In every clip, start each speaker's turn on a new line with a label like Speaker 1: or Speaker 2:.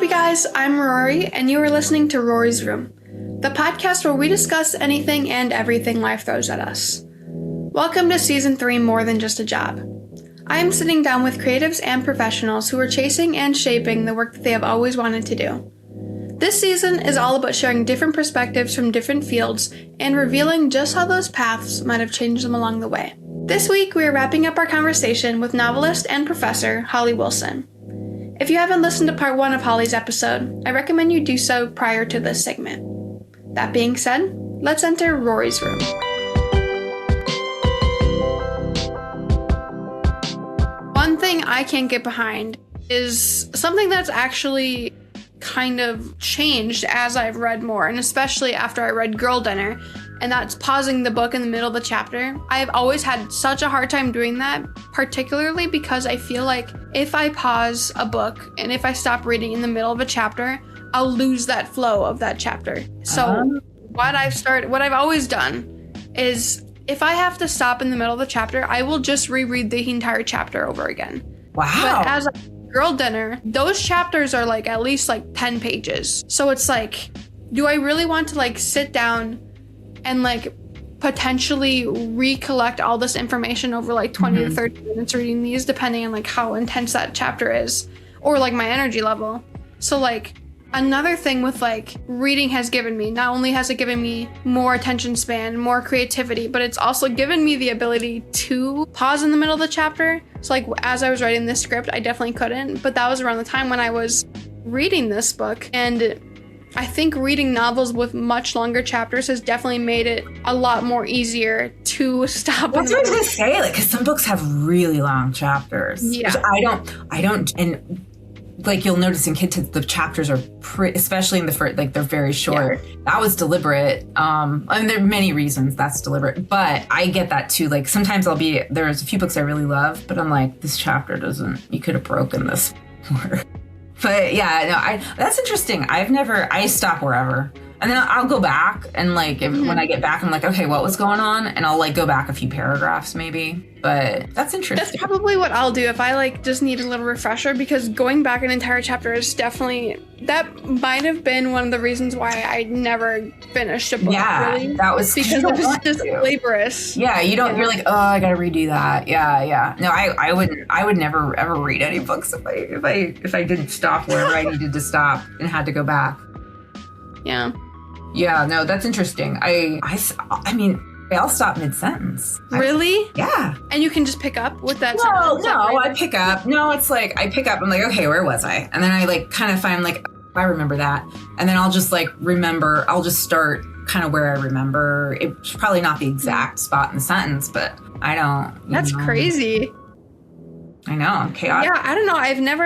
Speaker 1: guys, I'm Rori, and you are listening to Rori's Room, the podcast where we discuss anything and everything life throws at us. Welcome to Season 3 More Than Just a Job. I am sitting down with creatives and professionals who are chasing and shaping the work that they have always wanted to do. This season is all about sharing different perspectives from different fields and revealing just how those paths might have changed them along the way. This week, we are wrapping up our conversation with novelist and professor Holly Wilson. If you haven't listened to part 1 of Holly's episode, I recommend you do so prior to this segment. That being said, let's enter Rori's room. One thing I can't get behind is something that's actually kind of changed as I've read more, and especially after I read Girl Dinner, and that's pausing the book in the middle of the chapter. I've always had such a hard time doing that, particularly because I feel like if I pause a book and if I stop reading in the middle of a chapter, I'll lose that flow of that chapter. So what I've always done is if I have to stop in the middle of the chapter, I will just reread the entire chapter over again.
Speaker 2: Wow.
Speaker 1: But as a Girl Dinner, those chapters are like at least like 10 pages. So it's like, do I really want to like sit down and like potentially recollect all this information over like 20 to 30 minutes reading these, depending on like how intense that chapter is or like my energy level. So like another thing with like reading has given me, not only has it given me more attention span, more creativity, but it's also given me the ability to pause in the middle of the chapter. So like as I was writing this script, I definitely couldn't, but that was around the time when I was reading this book. And I think reading novels with much longer chapters has definitely made it a lot more easier to stop.
Speaker 2: That's what I was going to say, like, because some books have really long chapters.
Speaker 1: Yeah.
Speaker 2: I don't, and like you'll notice in kids, the chapters are especially in the first, like they're very short. Yeah. That was deliberate. I mean, there are many reasons that's deliberate, but I get that too. Like sometimes there's a few books I really love, but I'm like, this chapter you could have broken this more. But yeah, no, that's interesting. I stop wherever. And then I'll go back and like, when I get back, I'm like, okay, what was going on? And I'll like go back a few paragraphs maybe. But that's interesting.
Speaker 1: That's probably what I'll do if I like just need a little refresher, because going back an entire chapter is definitely, that might have been one of the reasons why I never finished a book.
Speaker 2: Yeah,
Speaker 1: really,
Speaker 2: that was
Speaker 1: because it was just laborious.
Speaker 2: Yeah, you're like, oh, I gotta redo that. Yeah. No, I would never ever read any books if I didn't stop wherever I needed to stop and had to go back.
Speaker 1: Yeah.
Speaker 2: Yeah, no, that's interesting. I mean, I'll stop mid-sentence.
Speaker 1: Really?
Speaker 2: Yeah.
Speaker 1: And you can just pick up with that
Speaker 2: sentence? No, I pick up. No, it's like, I pick up, I'm like, okay, where was I? And then I like kind of find like, I remember that. And then I'll just like I'll just start kind of where I remember. It's probably not the exact spot in the sentence, but I don't.
Speaker 1: That's crazy.
Speaker 2: I know, I'm chaotic.
Speaker 1: Yeah, I don't know. I've never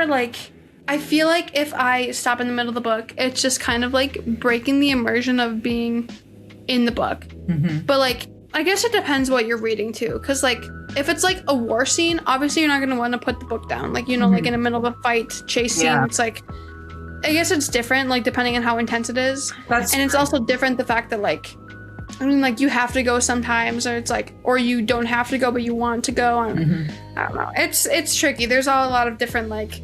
Speaker 1: I feel like if I stop in the middle of the book, it's just kind of like breaking the immersion of being in the book. Mm-hmm. But like, I guess it depends what you're reading too. Because like, if it's like a war scene, obviously you're not going to want to put the book down. Like, like in the middle of a fight, chase scene, it's like, I guess it's different, like depending on how intense it is. It's also different the fact that like, I mean, like you have to go sometimes, or it's like, or you don't have to go, but you want to go. I don't know. It's tricky. There's a lot of different like,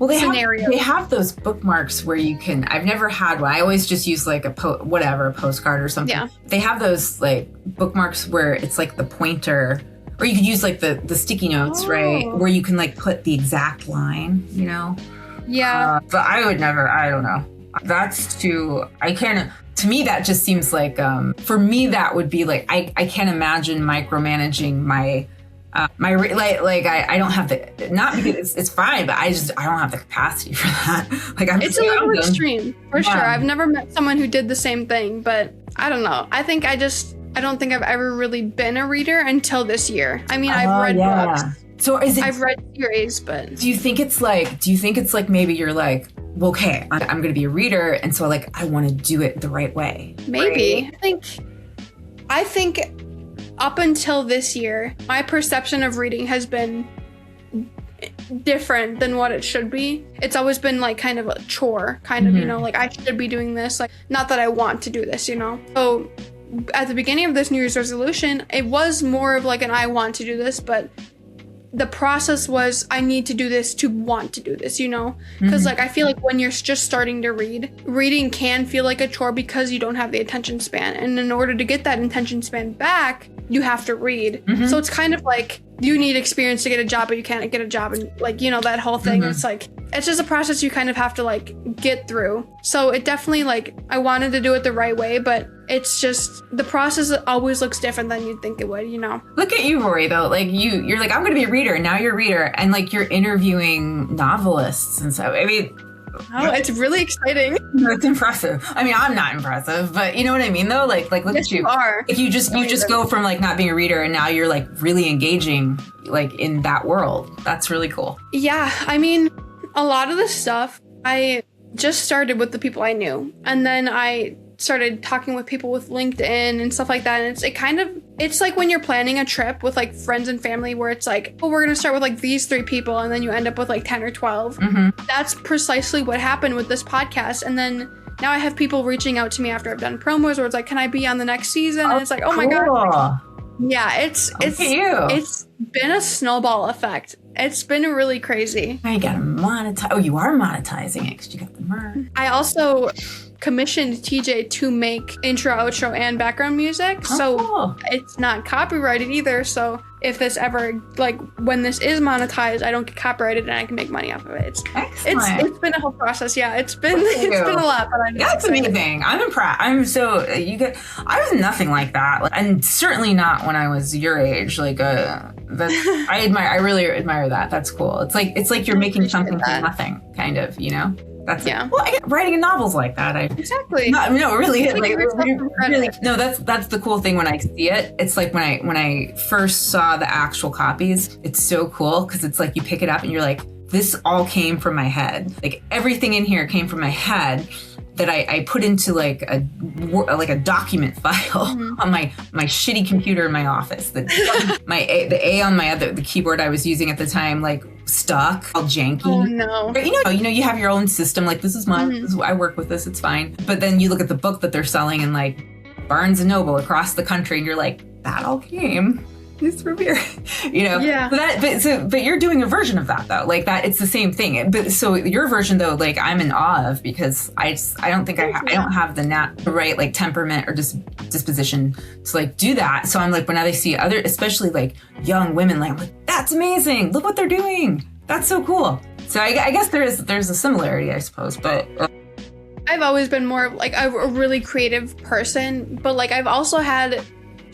Speaker 2: they have those bookmarks where you can. I've never had one. I always just use like a postcard or something. Yeah. They have those like bookmarks where it's like the pointer, or you could use like the sticky notes, right? Where you can like put the exact line,
Speaker 1: Yeah.
Speaker 2: But I would never. I don't know. That's too. I can't. To me, that just seems like. For me, that would be like I can't imagine micromanaging my. I don't have the, not because it's fine, but I don't have the capacity for that. Like
Speaker 1: it's a little extreme for sure. I've never met someone who did the same thing, but I don't know. I think I don't think I've ever really been a reader until this year. I mean, I've read books.
Speaker 2: So I've
Speaker 1: read series, but
Speaker 2: do you think it's like maybe you're like, well, okay, I'm going to be a reader. And so like, I want to do it the right way.
Speaker 1: Maybe. Right? I think up until this year, my perception of reading has been different than what it should be. It's always been like kind of a chore, kind of, like I should be doing this. Like, not that I want to do this, So at the beginning of this New Year's resolution, it was more of like an I want to do this, but the process was, I need to do this to want to do this, you know? Because like I feel like when you're just starting to read, reading can feel like a chore because you don't have the attention span, and in order to get that attention span back, you have to read. So it's kind of like you need experience to get a job, but you can't get a job, and like, you know, that whole thing. It's like, it's just a process you kind of have to like get through. So it definitely, like, I wanted to do it the right way, but it's just the process always looks different than you'd think it would, you know? Look
Speaker 2: at you, Rori, though. Like you're like, I'm going to be a reader, and now you're a reader, and like you're interviewing novelists and so. I mean,
Speaker 1: oh, it's really exciting.
Speaker 2: It's impressive. I mean, I'm not impressive, but you know what I mean, though. Like look
Speaker 1: yes,
Speaker 2: at you.
Speaker 1: You are.
Speaker 2: Like you just go from like not being a reader, and now you're like really engaging like in that world. That's really cool.
Speaker 1: Yeah, I mean, a lot of the stuff I just started with the people I knew, and then I started talking with people with LinkedIn and stuff like that. And it's like when you're planning a trip with like friends and family, where it's like, oh, we're going to start with like these 3 people, and then you end up with like 10 or 12. That's precisely what happened with this podcast. And then now I have people reaching out to me after I've done promos, where it's like, can I be on the next season? And it's like, oh my God. Yeah, it's been a snowball effect. It's been really crazy.
Speaker 2: I gotta monetize. Oh, you are monetizing it because you got the merch.
Speaker 1: I also commissioned TJ to make intro, outro, and background music. So it's not copyrighted either. So if this ever, like, when this is monetized, I don't get copyrighted and I can make money off of it. It's been a whole process. Yeah, it's been a lot, but I'm
Speaker 2: that's amazing. I'm impressed. I was nothing like that, and certainly not when I was your age. Like, I really admire that. That's cool. It's like you're making something from nothing, kind of, you know. That's writing a novel's like that.
Speaker 1: Exactly.
Speaker 2: No, really. That's the cool thing when I see it. It's like when I first saw the actual copies. It's so cool because it's like you pick it up and you're like, this all came from my head. Like everything in here came from my head that I put into like a document file on my shitty computer in my office. The A on the keyboard I was using at the time, like stuck, all janky.
Speaker 1: Oh no!
Speaker 2: But you know, you have your own system. Like this is mine. I work with this. It's fine. But then you look at the book that they're selling in like Barnes and Noble across the country, and you're like, that all came. It's from here, you know.
Speaker 1: Yeah.
Speaker 2: But you're doing a version of that though, like that. It's the same thing. But so your version though, like I'm in awe of, because I don't think I don't have the right like temperament or disposition to like do that. So I'm like, when I see other, especially like young women, like that's amazing. Look what they're doing. That's so cool. So I guess there's a similarity, I suppose. But
Speaker 1: I've always been more like a really creative person, but like I've also had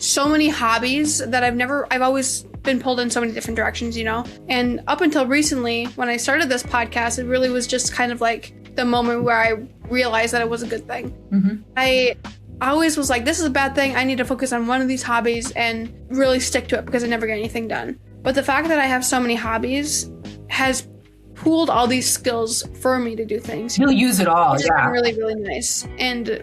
Speaker 1: so many hobbies that I've always been pulled in so many different directions, you know? And up until recently, when I started this podcast, it really was just kind of like the moment where I realized that it was a good thing. I always was like, this is a bad thing. I need to focus on one of these hobbies and really stick to it because I never get anything done. But the fact that I have so many hobbies has pooled all these skills for me to do things.
Speaker 2: You'll use it all,
Speaker 1: It's been really, really nice. And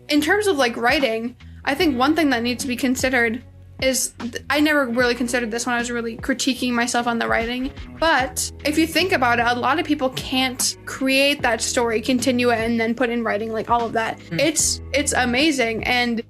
Speaker 1: in terms of like writing, I think one thing that needs to be considered is, I never really considered this when I was really critiquing myself on the writing, but if you think about it, a lot of people can't create that story, continue it, and then put in writing, like all of that. It's amazing. And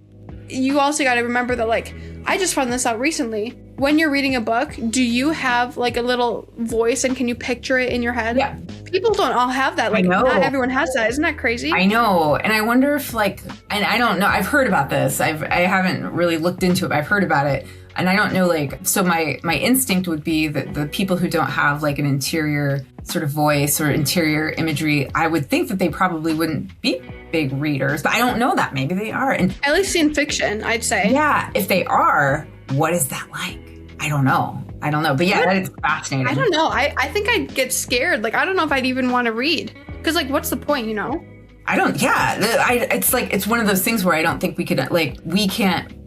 Speaker 1: you also got to remember that, like, I just found this out recently. When you're reading a book, do you have like a little voice and can you picture it in your head?
Speaker 2: Yeah.
Speaker 1: People don't all have that. Like, not everyone has that. Isn't that crazy?
Speaker 2: I know. And I wonder if like, and I don't know, I've heard about this. I haven't really looked into it, but I've heard about it. And I don't know, like, so my instinct would be that the people who don't have like an interior sort of voice or interior imagery, I would think that they probably wouldn't be big readers, but I don't know that. Maybe they are. And
Speaker 1: at least in fiction, I'd say.
Speaker 2: Yeah. If they are, what is that like? I don't know. But yeah, that is fascinating.
Speaker 1: I don't know. I think I'd get scared. Like, I don't know if I'd even want to read. Because, like, what's the point, you know?
Speaker 2: It's one of those things where I don't think we could, like,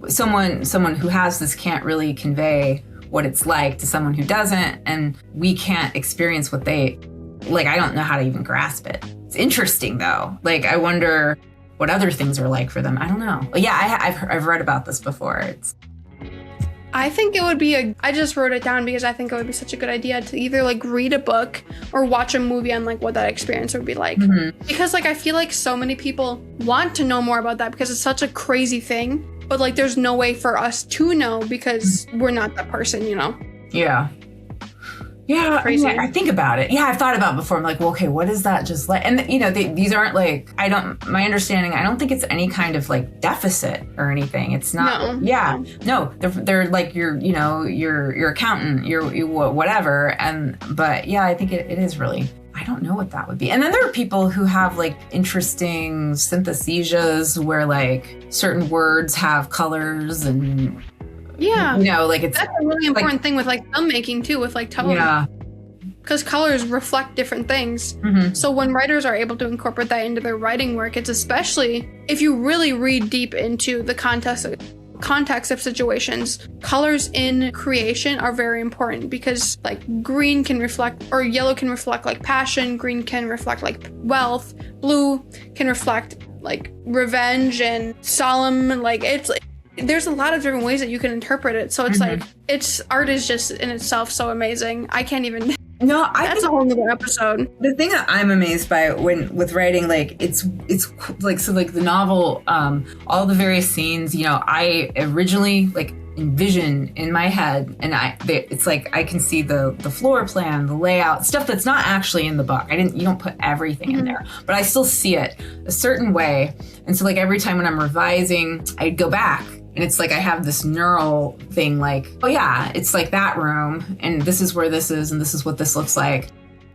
Speaker 2: someone who has this can't really convey what it's like to someone who doesn't, and we can't experience what they, like, I don't know how to even grasp it. It's interesting, though. Like, I wonder what other things are like for them. I don't know. Yeah, I've read about this before.
Speaker 1: I think it would be I just wrote it down because I think it would be such a good idea to either like read a book or watch a movie on like what that experience would be like. Because like I feel like so many people want to know more about that because it's such a crazy thing, but like there's no way for us to know because we're not that person, you know?
Speaker 2: Yeah. Yeah,
Speaker 1: Crazy.
Speaker 2: I think about it. Yeah, I've thought about it before. I'm like, well, okay, what is that just like? And these aren't like, my understanding, I don't think it's any kind of like deficit or anything. It's not.
Speaker 1: No.
Speaker 2: Yeah, no, they're like your accountant, your whatever. But yeah, I think it is really. I don't know what that would be. And then there are people who have like interesting synthesesias where like certain words have colors and.
Speaker 1: Yeah.
Speaker 2: Like
Speaker 1: that's a really important thing with like filmmaking too, with like tone.
Speaker 2: Yeah.
Speaker 1: Because colors reflect different things.
Speaker 2: Mm-hmm.
Speaker 1: So when writers are able to incorporate that into their writing work, it's especially if you really read deep into the context of situations, colors in creation are very important because like green can reflect, or yellow can reflect like passion, green can reflect like wealth, blue can reflect like revenge and solemn, like it's like, there's a lot of different ways that you can interpret it. So it's like, art is just in itself so amazing. I can't even.
Speaker 2: No,
Speaker 1: that's a whole nother episode.
Speaker 2: The thing that I'm amazed by with writing, like it's like, so like the novel, all the various scenes, I originally like envision in my head, and it's like I can see the floor plan, the layout, stuff that's not actually in the book. You don't put everything in there, but I still see it a certain way. And so like every time when I'm revising, I'd go back. And it's like I have this neural thing like, oh yeah, it's like that room, and this is where this is, and this is what this looks like.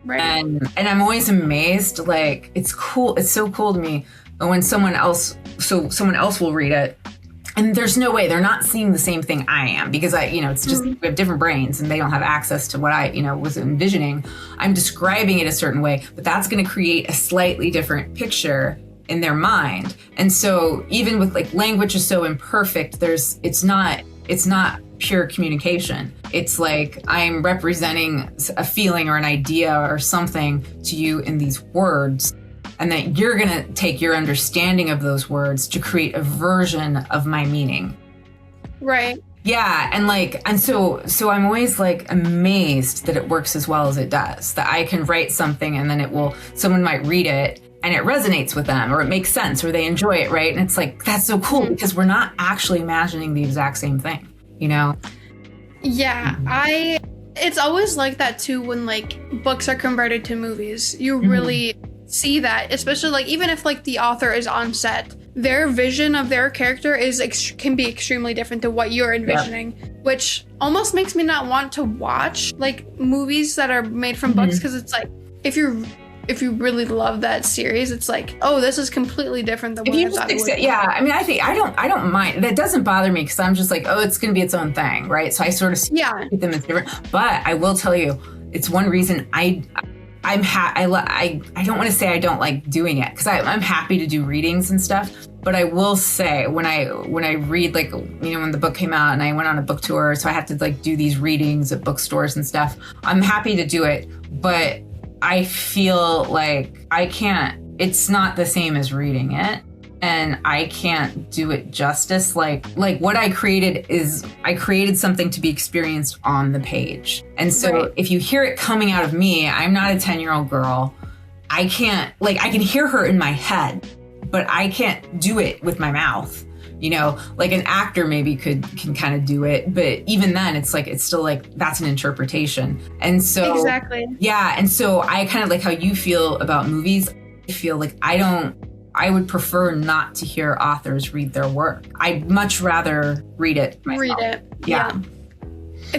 Speaker 1: Right.
Speaker 2: And I'm always amazed, like it's cool. It's so cool to me when someone else will read it, and there's no way they're not seeing the same thing I am, because it's just we have different brains and they don't have access to what I was envisioning. I'm describing it a certain way, but that's going to create a slightly different picture in their mind. And so even with like language is so imperfect, it's not pure communication. It's like I'm representing a feeling or an idea or something to you in these words, and that you're going to take your understanding of those words to create a version of my meaning.
Speaker 1: Right.
Speaker 2: Yeah, and so I'm always like amazed that it works as well as it does. That I can write something and then someone might read it and it resonates with them, or it makes sense, or they enjoy it, right? And it's like, that's so cool because we're not actually imagining the exact same thing, Yeah,
Speaker 1: it's always like that too when like books are converted to movies. You really see that, especially like even if like the author is on set, their vision of their character can be extremely different to what you're envisioning, which almost makes me not want to watch like movies that are made from books, because it's like if you really love that series, it's like, oh, this is completely different than what I thought it would be.
Speaker 2: Yeah, I mean, I don't mind. That doesn't bother me because I'm just like, oh, it's going to be its own thing, right? So I sort of see them as different. But I will tell you, it's one reason I don't want to say I don't like doing it, because I'm happy to do readings and stuff. But I will say when I read, like, when the book came out and I went on a book tour, so I had to like do these readings at bookstores and stuff. I'm happy to do it, but I feel like it's not the same as reading it, and I can't do it justice. Like what I created something to be experienced on the page. And so if you hear it coming out of me, I'm not a 10-year-old girl. I can hear her in my head, but I can't do it with my mouth. Like an actor maybe can kind of do it, but even then it's still like, that's an interpretation. And so,
Speaker 1: exactly.
Speaker 2: Yeah. And so I kind of like how you feel about movies. I feel like I would prefer not to hear authors read their work. I'd much rather read it myself.
Speaker 1: Read it.
Speaker 2: Yeah.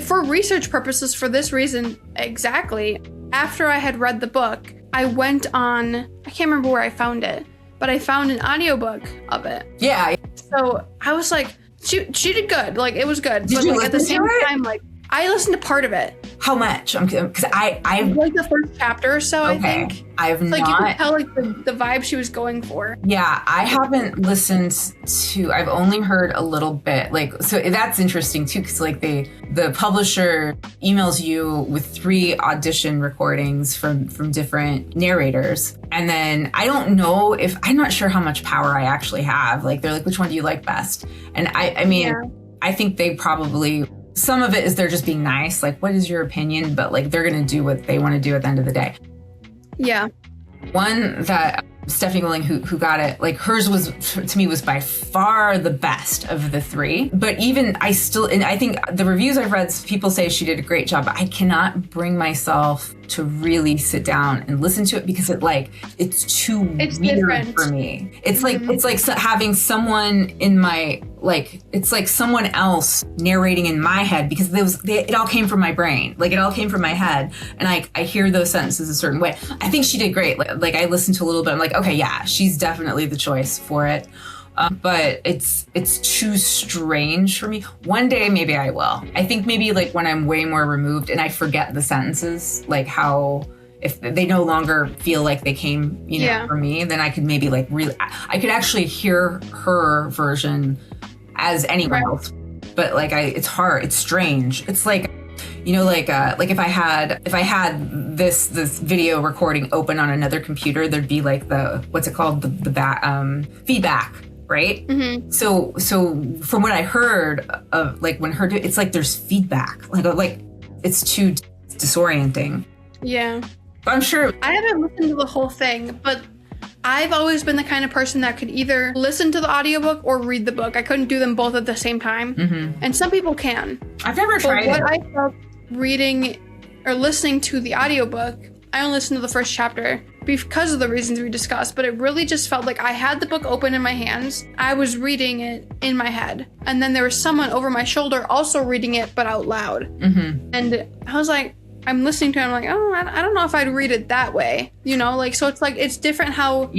Speaker 1: For research purposes, for this reason, exactly. After I had read the book, I went on, I can't remember where I found it, but I found an audiobook of it.
Speaker 2: Yeah.
Speaker 1: So I was like, she did good. Like, it was good.
Speaker 2: Did
Speaker 1: but
Speaker 2: you
Speaker 1: like at the
Speaker 2: listen
Speaker 1: same
Speaker 2: to it?
Speaker 1: time, like, I listened to part of it.
Speaker 2: How much? Because I
Speaker 1: like the first chapter or so,
Speaker 2: okay.
Speaker 1: I think.
Speaker 2: I've
Speaker 1: like
Speaker 2: not.
Speaker 1: You could tell like the vibe she was going for.
Speaker 2: Yeah, I haven't listened to. I've only heard a little bit. Like, so that's interesting too, because like the publisher emails you with 3 audition recordings from different narrators, and then I don't know I'm not sure how much power I actually have. Like, they're like, which one do you like best? And I mean, I think they probably. Some of it is they're just being nice, like, what is your opinion? But like, they're going to do what they want to do at the end of the day.
Speaker 1: Yeah.
Speaker 2: One that Stephanie Willing who got it, like hers was, to me, was by far the best of the three. But even I think the reviews I've read, people say she did a great job, but I cannot bring myself to really sit down and listen to it because it's too weird
Speaker 1: different
Speaker 2: for me. It's like having someone in my, it's like someone else narrating in my head because it all came from my brain. Like it all came from my head. And I hear those sentences a certain way. I think she did great. Like I listened to a little bit. I'm like, okay, yeah, she's definitely the choice for it. But it's too strange for me. One day, maybe I will. I think maybe like when I'm way more removed and I forget the sentences, like how, if they no longer feel like they came, from me, then I could maybe like really, I could actually hear her version as anyone else. But like it's hard, it's strange. It's like, like if I had this video recording open on another computer, there'd be like what's it called? The feedback, right? Mm-hmm. So from what I heard of like when her, it's like there's feedback, like it's too disorienting.
Speaker 1: Yeah.
Speaker 2: But I'm sure.
Speaker 1: I haven't listened to the whole thing, but I've always been the kind of person that could either listen to the audiobook or read the book. I couldn't do them both at the same time. Mm-hmm. And some people can.
Speaker 2: I've never tried it.
Speaker 1: What I felt reading or listening to the audiobook, I only listened to the first chapter because of the reasons we discussed, but it really just felt like I had the book open in my hands. I was reading it in my head. And then there was someone over my shoulder also reading it, but out loud. Mm-hmm. And I was like, I'm listening to it, I'm like, oh, I don't know if I'd read it that way. So it's like, it's different how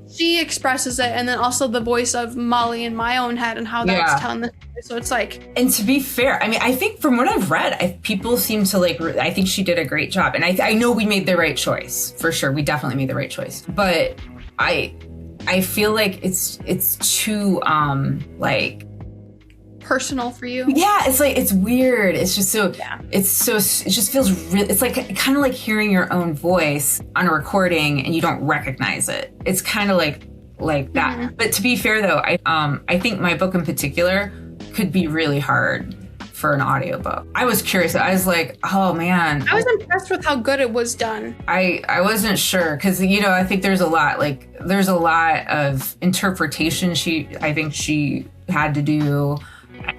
Speaker 1: she expresses it, and then also the voice of Molly in my own head and how that's telling the story. So it's like...
Speaker 2: And to be fair, I mean, I think from what I've read, people seem to like, I think she did a great job. And I know we made the right choice, for sure. We definitely made the right choice. But I feel like it's too,
Speaker 1: personal for you.
Speaker 2: Yeah, it's like, it's weird. It's just so, it just feels real. It's like kind of like hearing your own voice on a recording and you don't recognize it. It's kind of like that. Mm-hmm. But to be fair though, I think my book in particular could be really hard for an audiobook. I was curious. I was like, oh man.
Speaker 1: I was impressed with how good it was done.
Speaker 2: I wasn't sure because, I think there's a lot of interpretation I think she had to do.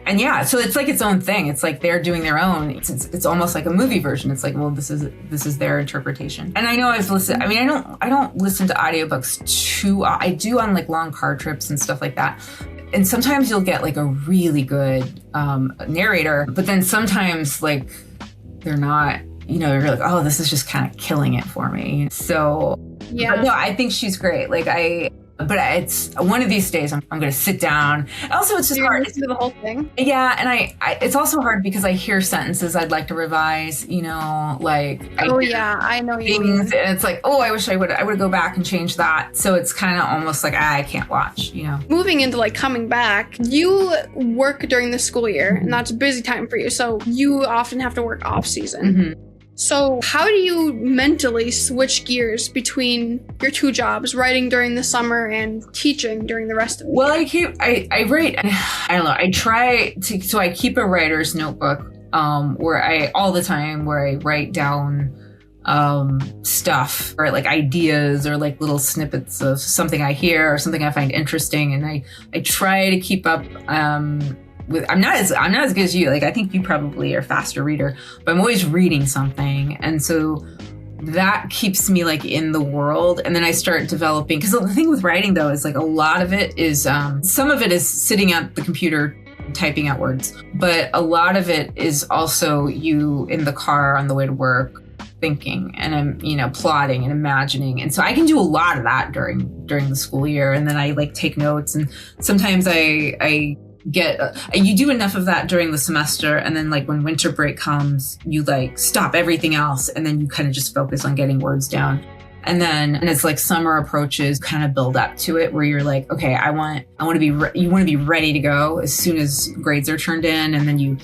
Speaker 2: And so it's like its own thing. It's like they're doing their own. It's almost like a movie version. It's like, well, this is their interpretation. And I know I've listened. I mean, I don't listen to audiobooks I do on like long car trips and stuff like that. And sometimes you'll get like a really good narrator, but then sometimes like they're not. You're like, oh, this is just kind of killing it for me. So yeah, no, I think she's great. But it's one of these days I'm going to sit down. Also, it's just hard
Speaker 1: to do the whole thing.
Speaker 2: Yeah, and it's also hard because I hear sentences I'd like to revise. I know you mean. And it's like, oh, I wish I would go back and change that. So it's kind of almost like I can't watch.
Speaker 1: Moving into like coming back, you work during the school year, and that's a busy time for you. So you often have to work off season. Mm-hmm. So how do you mentally switch gears between your two jobs, writing during the summer and teaching during the rest of the year?
Speaker 2: Well, I write, I don't know, I try to, so I keep a writer's notebook where I write down stuff or like ideas or like little snippets of something I hear or something I find interesting. And I try to keep up I'm not as good as you. Like I think you probably are a faster reader, but I'm always reading something, and so that keeps me like in the world. And then I start developing, because the thing with writing though is like a lot of it is some of it is sitting at the computer typing out words, but a lot of it is also you in the car on the way to work thinking and I'm plotting and imagining, and so I can do a lot of that during the school year. And then I like take notes, and sometimes I you do enough of that during the semester, and then like when winter break comes, you like stop everything else, and then you kind of just focus on getting words down. And as like summer approaches, kind of build up to it where you're like, okay, you want to be ready to go as soon as grades are turned in. And then you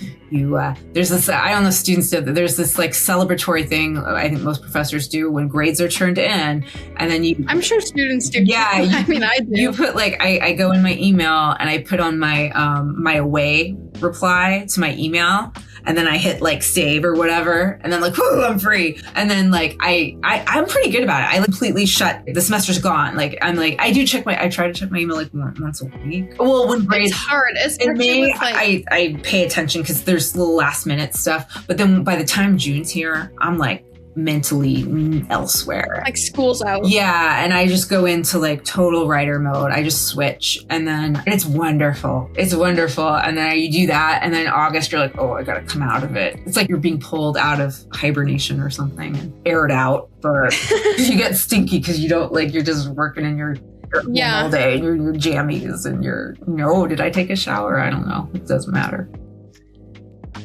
Speaker 2: there's this, I don't know if students do, there's this like celebratory thing I think most professors do when grades are turned in, and then
Speaker 1: I'm sure students do.
Speaker 2: Yeah.
Speaker 1: I do.
Speaker 2: You put like, I go in my email and I put on my, my away reply to my email. and then I hit like save or whatever, and then like, whoo, I'm free. And then like I'm pretty good about it. I completely shut, the semester's gone. Like I'm like, I try to check my email like once a week. Well, when grades,
Speaker 1: it's hard.
Speaker 2: in May,
Speaker 1: With, like,
Speaker 2: I pay attention because there's little last minute stuff. But then by the time June's here, I'm like mentally elsewhere.
Speaker 1: like school's out.
Speaker 2: Yeah, and I just go into like total writer mode. I just switch, and then it's wonderful. It's wonderful. And then you do that, and then in August you're like, oh, I gotta come out of it. It's like you're being pulled out of hibernation or something and aired out for you get stinky because you don't like, you're just working in your all day, and your jammies, and did I take a shower? I don't know. It doesn't matter.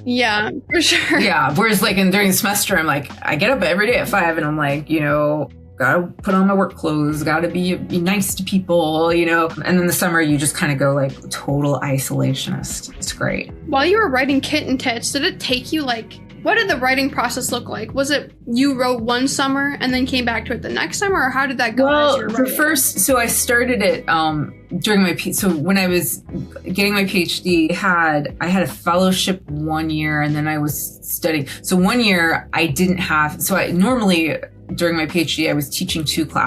Speaker 1: Yeah, for sure.
Speaker 2: Yeah. Whereas like during the semester, I'm like, I get up every day at 5 and I'm like, gotta put on my work clothes, gotta be nice to people, and then the summer you just kind of go like total isolationist. It's great.
Speaker 1: While you were writing Kitten Tits, did it take you like, what did the writing process look like? Was it you wrote one summer and then came back to it the next summer, or how did that go?
Speaker 2: Well, so I started it during so when I was getting my PhD, I had a fellowship 1 year, and then I was studying. So 1 year I didn't have. So I normally during my PhD I was teaching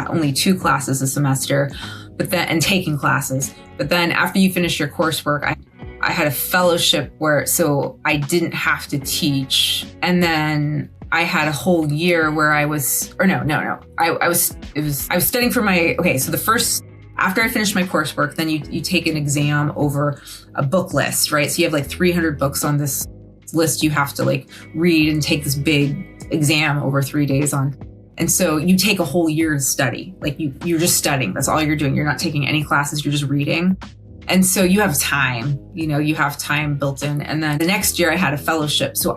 Speaker 2: only two classes a semester, and taking classes. But then after you finish your coursework, I had a fellowship so I didn't have to teach. And then I had a whole year where I was studying for after I finished my coursework, then you take an exam over a book list, right? So you have like 300 books on this list you have to like read and take this big exam over 3 days on. And so you take a whole year to study. Like you're just studying. That's all you're doing. You're not taking any classes. You're just reading. And so you have time, you have time built in. And then the next year I had a fellowship. So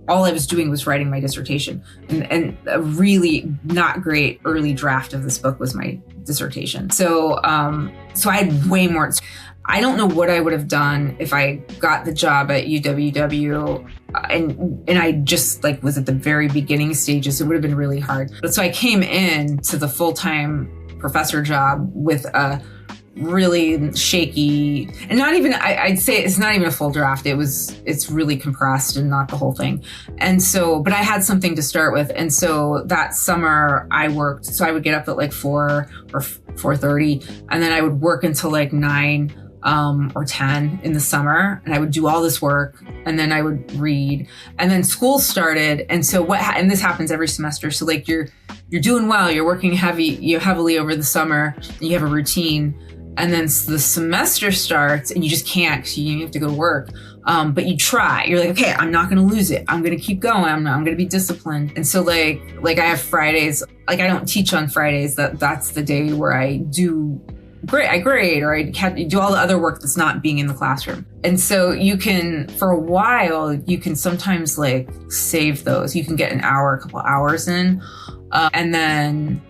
Speaker 2: all I was doing was writing my dissertation, and a really not great early draft of this book was my dissertation. So I had way more. I don't know what I would have done if I got the job at UWW and I just like was at the very beginning stages. It would have been really hard. But so I came in to the full-time professor job with a really shaky, and not even, I'd say it's not even a full draft. It's really compressed and not the whole thing. And so, but I had something to start with. And so that summer I worked, so I would get up at like 4 or 4:30, and then I would work until like 9 or 10 in the summer, and I would do all this work, and then I would read, and then school started. And so and this happens every semester. So like you're doing well, you're working heavily over the summer, and you have a routine. And then the semester starts and you just can't because you have to go to work. But you try. You're like, okay, I'm not going to lose it. I'm going to keep going. I'm going to be disciplined. And so like I have Fridays, like I don't teach on Fridays. That's the day where I grade, or I do all the other work that's not being in the classroom. And so you can, for a while, you can sometimes like save those. You can get a couple hours in. And then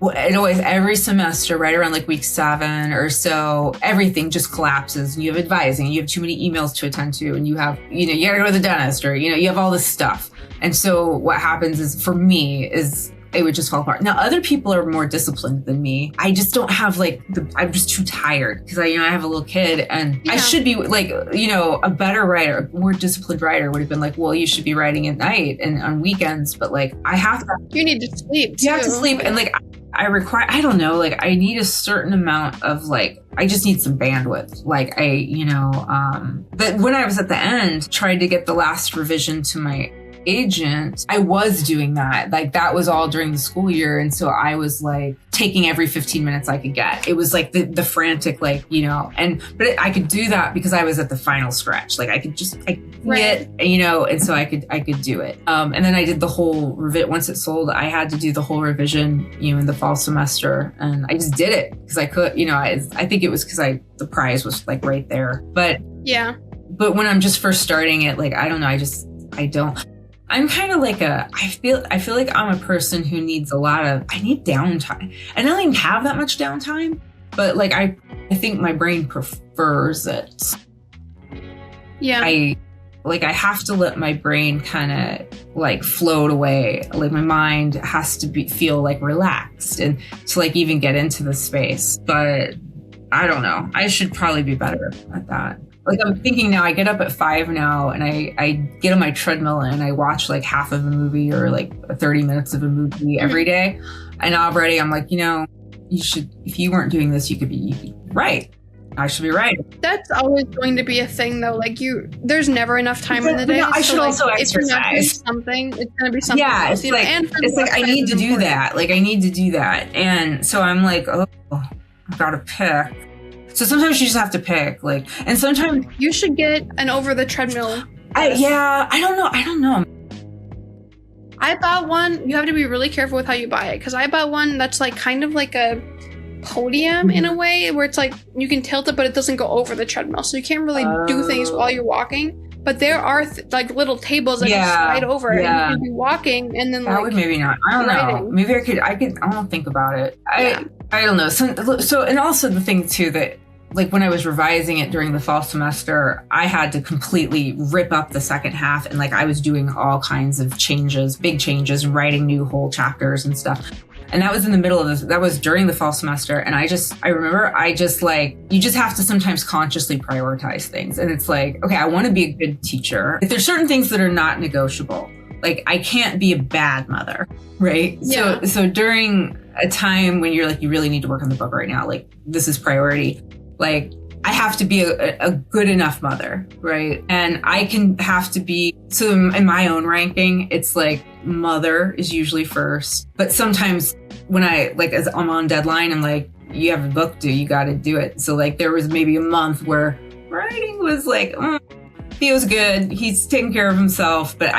Speaker 2: it always, every semester, right around like week 7 or so, everything just collapses. You have advising, you have too many emails to attend to, and you have, you gotta go to the dentist, or, you have all this stuff. And so what happens is, for me, is it would just fall apart. Now, other people are more disciplined than me. I just don't have I'm just too tired because I have a little kid, and I should be like, a better writer, a more disciplined writer would have been like, well, you should be writing at night and on weekends, but like I have to.
Speaker 1: You need to sleep too.
Speaker 2: You have to sleep, and like I require, I don't know, like I need a certain amount of like, I just need some bandwidth. Like but when I was at the end, tried to get the last revision to my agent, I was doing that. Like that was all during the school year. And so I was like taking every 15 minutes I could get. It was like the frantic, but I could do that because I was at the final stretch. Like I could
Speaker 1: right.
Speaker 2: And so I could do it. And then I did the whole once it sold, I had to do the whole revision, in the fall semester. And I just did it because I could, I think it was because the prize was like right there. But yeah. But when I'm just first starting it, like, I don't know, I don't. I'm kind of like I feel like I'm a person who needs I need downtime. And I don't even have that much downtime, but like, I think my brain prefers it.
Speaker 1: Yeah.
Speaker 2: I have to let my brain kind of like float away. Like my mind has to feel like relaxed and to like even get into the space. But I don't know. I should probably be better at that. like I'm thinking now, I get up at 5 now and I get on my treadmill and I watch like half of a movie or like 30 minutes of a movie every day. And already I'm like, you should, if you weren't doing this, you could be right. I should be right.
Speaker 1: That's always going to be a thing though. Like there's never enough time in the day.
Speaker 2: I should also
Speaker 1: if you're not doing
Speaker 2: exercise.
Speaker 1: something, it's going to be something
Speaker 2: Yeah,
Speaker 1: else.
Speaker 2: it's like, I need to do that. Like I need to do that. And so I'm like, oh, I've got to pick. So sometimes you just have to pick, like, and sometimes
Speaker 1: you should get an over the treadmill.
Speaker 2: I don't know.
Speaker 1: I bought one. You have to be really careful with how you buy it because I bought one that's like kind of like a podium in a way where it's like you can tilt it, but it doesn't go over the treadmill, so you can't really do things while you're walking. But there are like little tables that you slide over, and you can be walking, and then
Speaker 2: that would maybe not. I don't know. Maybe I could. I don't think about it. I don't know. So, and also the thing too that, like when I was revising it during the fall semester, I had to completely rip up the second half, and like I was doing all kinds of changes, big changes, and writing new whole chapters and stuff. And that was in the middle of this, that was during the fall semester. And I remember like, you just have to sometimes consciously prioritize things. And it's like, okay, I want to be a good teacher. If there's certain things that are not negotiable, like I can't be a bad mother, right?
Speaker 1: Yeah.
Speaker 2: So during a time when you're like, you really need to work on the book right now, like this is priority, like I have to be a good enough mother, right? And I can have to be, so in my own ranking, it's like mother is usually first. But sometimes when as I'm on deadline, I'm like, you have a book due, you got to do it. So like there was maybe a month where writing was like, feels good. He's taking care of himself, but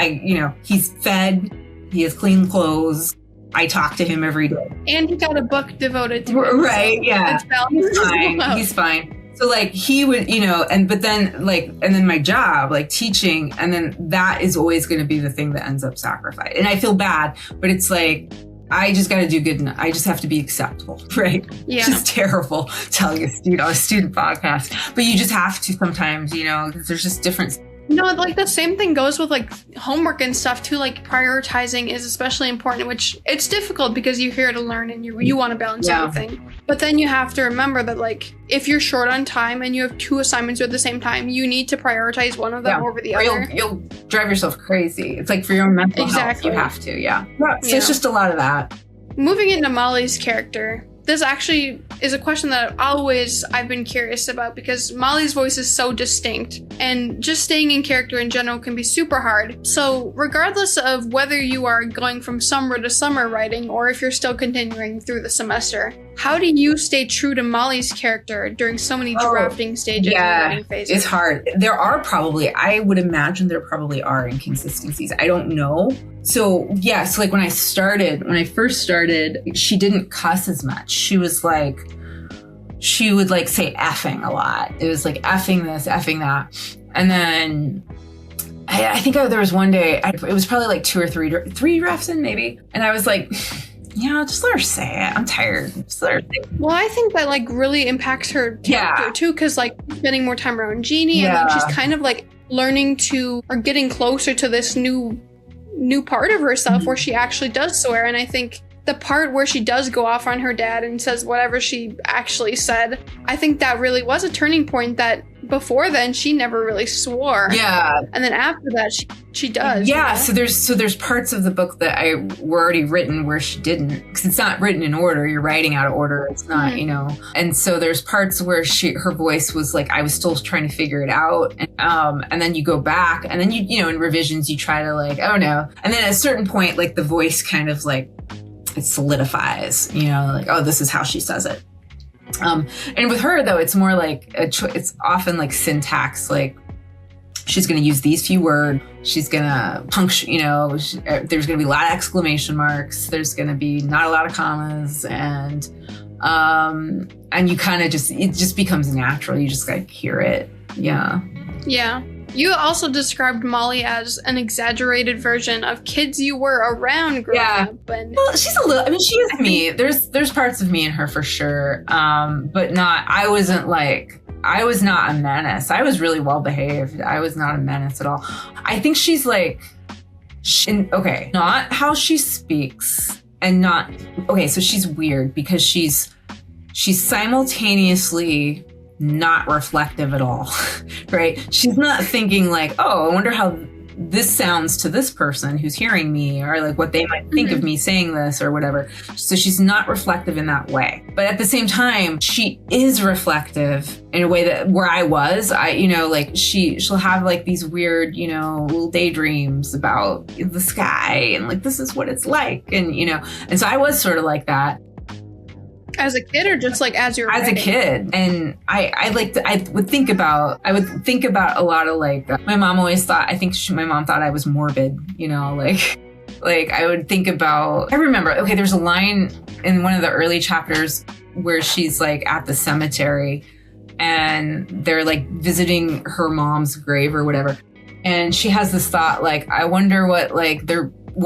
Speaker 2: he's fed, he has clean clothes. I talk to him every day.
Speaker 1: And he got a book devoted to him.
Speaker 2: Right,
Speaker 1: so
Speaker 2: yeah.
Speaker 1: He's fine.
Speaker 2: He's fine. So like he would, and then my job, like teaching, and then that is always going to be the thing that ends up sacrificed. And I feel bad, but it's like, I just got to do good enough. I just have to be acceptable, right?
Speaker 1: Yeah.
Speaker 2: It's just terrible telling a student podcast, but you just have to sometimes, because there's just different.
Speaker 1: No, like the same thing goes with like homework and stuff too. Like prioritizing is especially important, which it's difficult because you're here to learn and you want to balance everything. But then you have to remember that like if you're short on time and you have 2 assignments at the same time, you need to prioritize one of them over the other.
Speaker 2: You'll drive yourself crazy. It's like for your own mental health, you have to. Yeah. So it's just a lot of that.
Speaker 1: Moving into Molly's character. This actually is a question that I've been curious about because Molly's voice is so distinct and just staying in character in general can be super hard. So regardless of whether you are going from summer to summer writing or if you're still continuing through the semester, how do you stay true to Molly's character during so many drafting stages and writing phases?
Speaker 2: It's hard. I would imagine there probably are inconsistencies. I don't know. So yes, like when I first started, she didn't cuss as much. She would like say effing a lot. It was like effing this, effing that. And then I think there was one day, it was probably like 2 or 3 drafts in maybe. And I was like, just let her say it. I'm tired. Just let her say it.
Speaker 1: Well, I think that like really impacts her character too, because like spending more time around Jeannie and then she's kind of like learning to or getting closer to this new part of herself where she actually does swear. And I think the part where she does go off on her dad and says whatever she actually said, I think that really was a turning point that before then she never really swore.
Speaker 2: Yeah.
Speaker 1: And then after that she does.
Speaker 2: Yeah. So there's parts of the book that were already written where she didn't, because it's not written in order. You're writing out of order. It's not, And so there's parts where her voice was like, I was still trying to figure it out. And then you go back and then in revisions, you try to like, oh no. And then at a certain point, like the voice kind of like, it solidifies, like, oh, this is how she says it. And with her though, it's more like it's often like syntax, like she's going to use these few words. She's going to punctuate, there's going to be a lot of exclamation marks. There's going to be not a lot of commas and you kind of it just becomes natural. You just like hear it. Yeah.
Speaker 1: Yeah. You also described Molly as an exaggerated version of kids you were around growing up. And
Speaker 2: well, she's a little, she is me. There's parts of me in her for sure. But I was not a menace. I was really well behaved. I was not a menace at all. I think she's like, not how she speaks so she's weird because she's simultaneously not reflective at all, right? She's not thinking like, oh, I wonder how this sounds to this person who's hearing me, or like what they might think of me saying this or whatever. So she's not reflective in that way. But at the same time, she is reflective in a way that where like she'll have like these weird, little daydreams about the sky and like, this is what it's like. And so I was sort of like that.
Speaker 1: As a kid, or just like as you're
Speaker 2: as
Speaker 1: writing?
Speaker 2: A kid. And I would think about a lot of like, my mom always thought, my mom thought I was morbid, like I would think about, I remember, okay, there's a line in one of the early chapters where she's like at the cemetery and they're like visiting her mom's grave or whatever. And she has this thought, like, I wonder what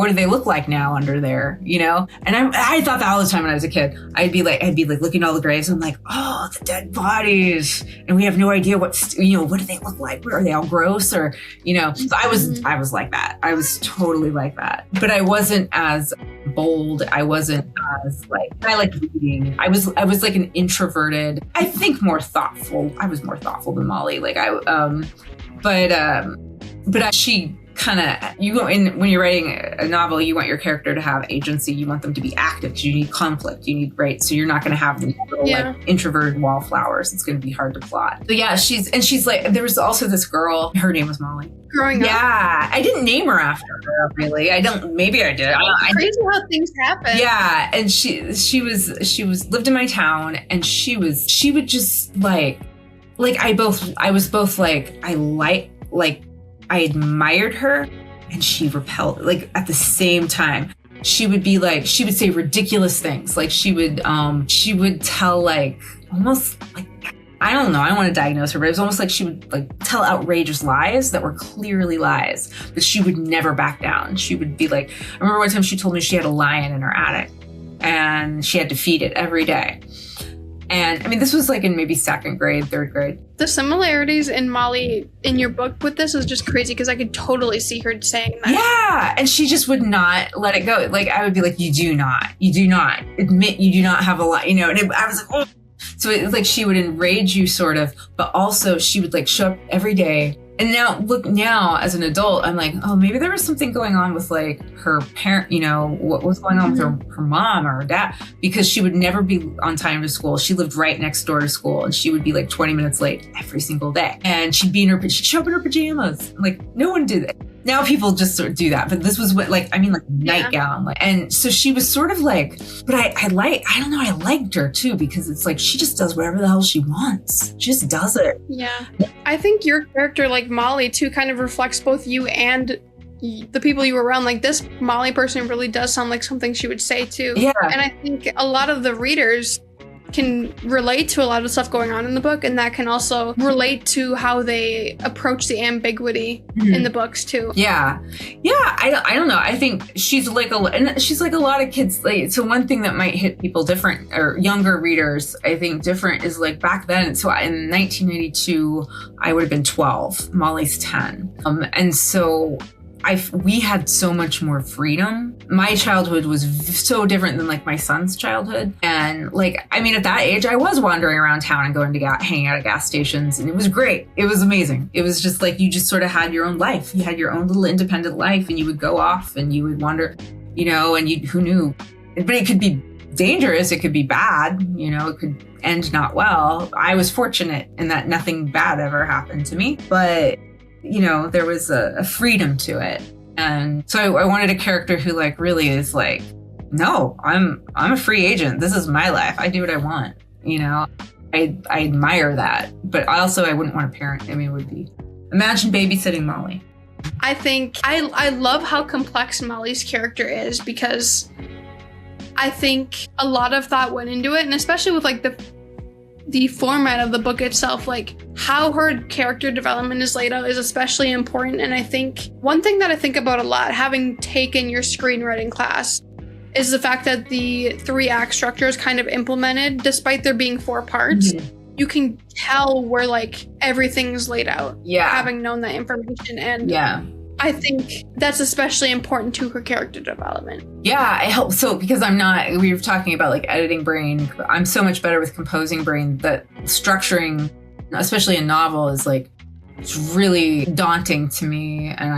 Speaker 2: do they look like now under there, And I thought that all the time when I was a kid. I'd be like looking at all the graves. And I'm like, oh, the dead bodies, and we have no idea what do they look like? Are they all gross or So I was like that. I was totally like that. But I wasn't as bold. I wasn't as like, I liked reading. I was like an introverted. I think more thoughtful. I was more thoughtful than Molly. Like she kind of, when you're writing a novel, you want your character to have agency. You want them to be active because you need conflict. You need, right? So you're not going to have these little like introverted wallflowers. It's going to be hard to plot. So yeah, she's like, there was also this girl. Her name was Molly.
Speaker 1: Growing up.
Speaker 2: Yeah, I didn't name her after her really. Maybe I did.
Speaker 1: Crazy how things happen.
Speaker 2: Yeah, and she lived in my town, and she would just like I was both like I admired her and she repelled, like at the same time. She would say ridiculous things. Like she would tell like almost like, I don't know, I don't want to diagnose her, but it was almost like she would like tell outrageous lies that were clearly lies, but she would never back down. She would be like, I remember one time she told me she had a lion in her attic and she had to feed it every day. And I mean, this was like in maybe second grade, third grade.
Speaker 1: The similarities in Molly in your book with this is just crazy because I could totally see her saying that.
Speaker 2: Yeah. And she just would not let it go. Like I would be like, you do not admit you do not have a lot, and I was like, oh. So it was like she would enrage you sort of, but also she would like show up every day. And now as an adult, I'm like, oh, maybe there was something going on with like her parent, what was going on with her mom or her dad, because she would never be on time to school. She lived right next door to school and she would be like 20 minutes late every single day. And she'd she'd show up in her pajamas. Like no one did it. Now people just sort of do that. But this was what, nightgown. Like, and so she was sort of like, but I liked her too, because it's like, she just does whatever the hell she wants. She just does it.
Speaker 1: Yeah. I think your character, like Molly too, kind of reflects both you and the people you were around. Like this Molly person really does sound like something she would say too.
Speaker 2: Yeah.
Speaker 1: And I think a lot of the readers can relate to a lot of stuff going on in the book, and that can also relate to how they approach the ambiguity in the books too.
Speaker 2: Yeah. I don't know. I think she's like a lot of kids. Like, so one thing that might hit people different, or younger readers, I think different, is like back then. So in 1982, I would have been 12. Molly's 10, and so we had so much more freedom. My childhood was so different than like my son's childhood. And like, I mean, at that age, I was wandering around town and going to hanging out at gas stations. And it was great. It was amazing. It was just like, you just sort of had your own life. You had your own little independent life, and you would go off and you would wander, and who knew? But it could be dangerous. It could be bad. It could end not well. I was fortunate in that nothing bad ever happened to me, but there was a freedom to it. And so I wanted a character who like really is like, no, I'm a free agent. This is my life. I do what I want. I admire that, but I wouldn't want a parent. I mean, it would be, imagine babysitting Molly.
Speaker 1: I think I love how complex Molly's character is, because I think a lot of thought went into it, and especially with like the format of the book itself, like how her character development is laid out is especially important. And I think one thing that I think about a lot, having taken your screenwriting class, is the fact that the 3-act structure is kind of implemented despite there being 4 parts. You can tell where like everything's laid out.
Speaker 2: Yeah.
Speaker 1: Having known that information. And
Speaker 2: yeah,
Speaker 1: I think that's especially important to her character development.
Speaker 2: Yeah, I hope so, because we were talking about like editing brain. I'm so much better with composing brain, that structuring especially a novel, is like, it's really daunting to me. And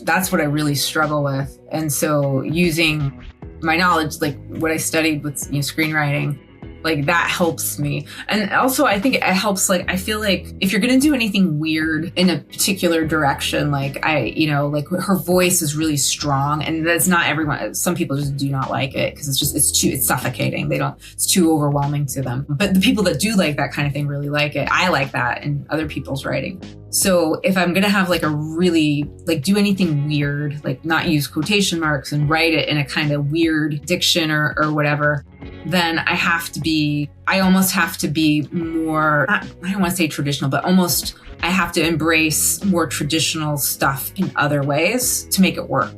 Speaker 2: that's what I really struggle with. And so using my knowledge, like what I studied with screenwriting, like that helps me. And also I think it helps, like, I feel like if you're going to do anything weird in a particular direction, like like her voice is really strong, and that's not everyone. Some people just do not like it because it's suffocating. It's too overwhelming to them. But the people that do like that kind of thing really like it. I like that in other people's writing. So if I'm going to have like a really, like, do anything weird, like not use quotation marks and write it in a kind of weird diction or whatever, then I almost have to be more, I don't want to say traditional, but almost I have to embrace more traditional stuff in other ways to make it work.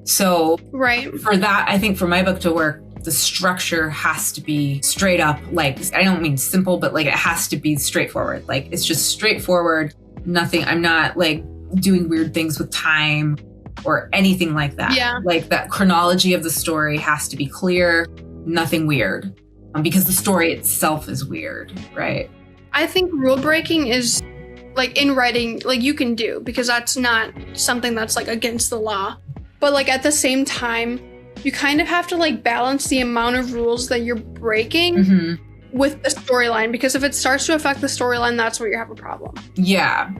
Speaker 2: So for that, I think for my book to work, the structure has to be straight up, like, I don't mean simple, but like it has to be straightforward. Like it's just straightforward. Nothing, I'm not like doing weird things with time or anything like that.
Speaker 1: Yeah.
Speaker 2: Like that chronology of the story has to be clear, nothing weird, because the story itself is weird, right?
Speaker 1: I think rule breaking is, like, in writing, like, you can do, because that's not something that's like against the law. But like at the same time, you kind of have to like balance the amount of rules that you're breaking with the storyline, because if it starts to affect the storyline, that's where you have a problem. Yeah.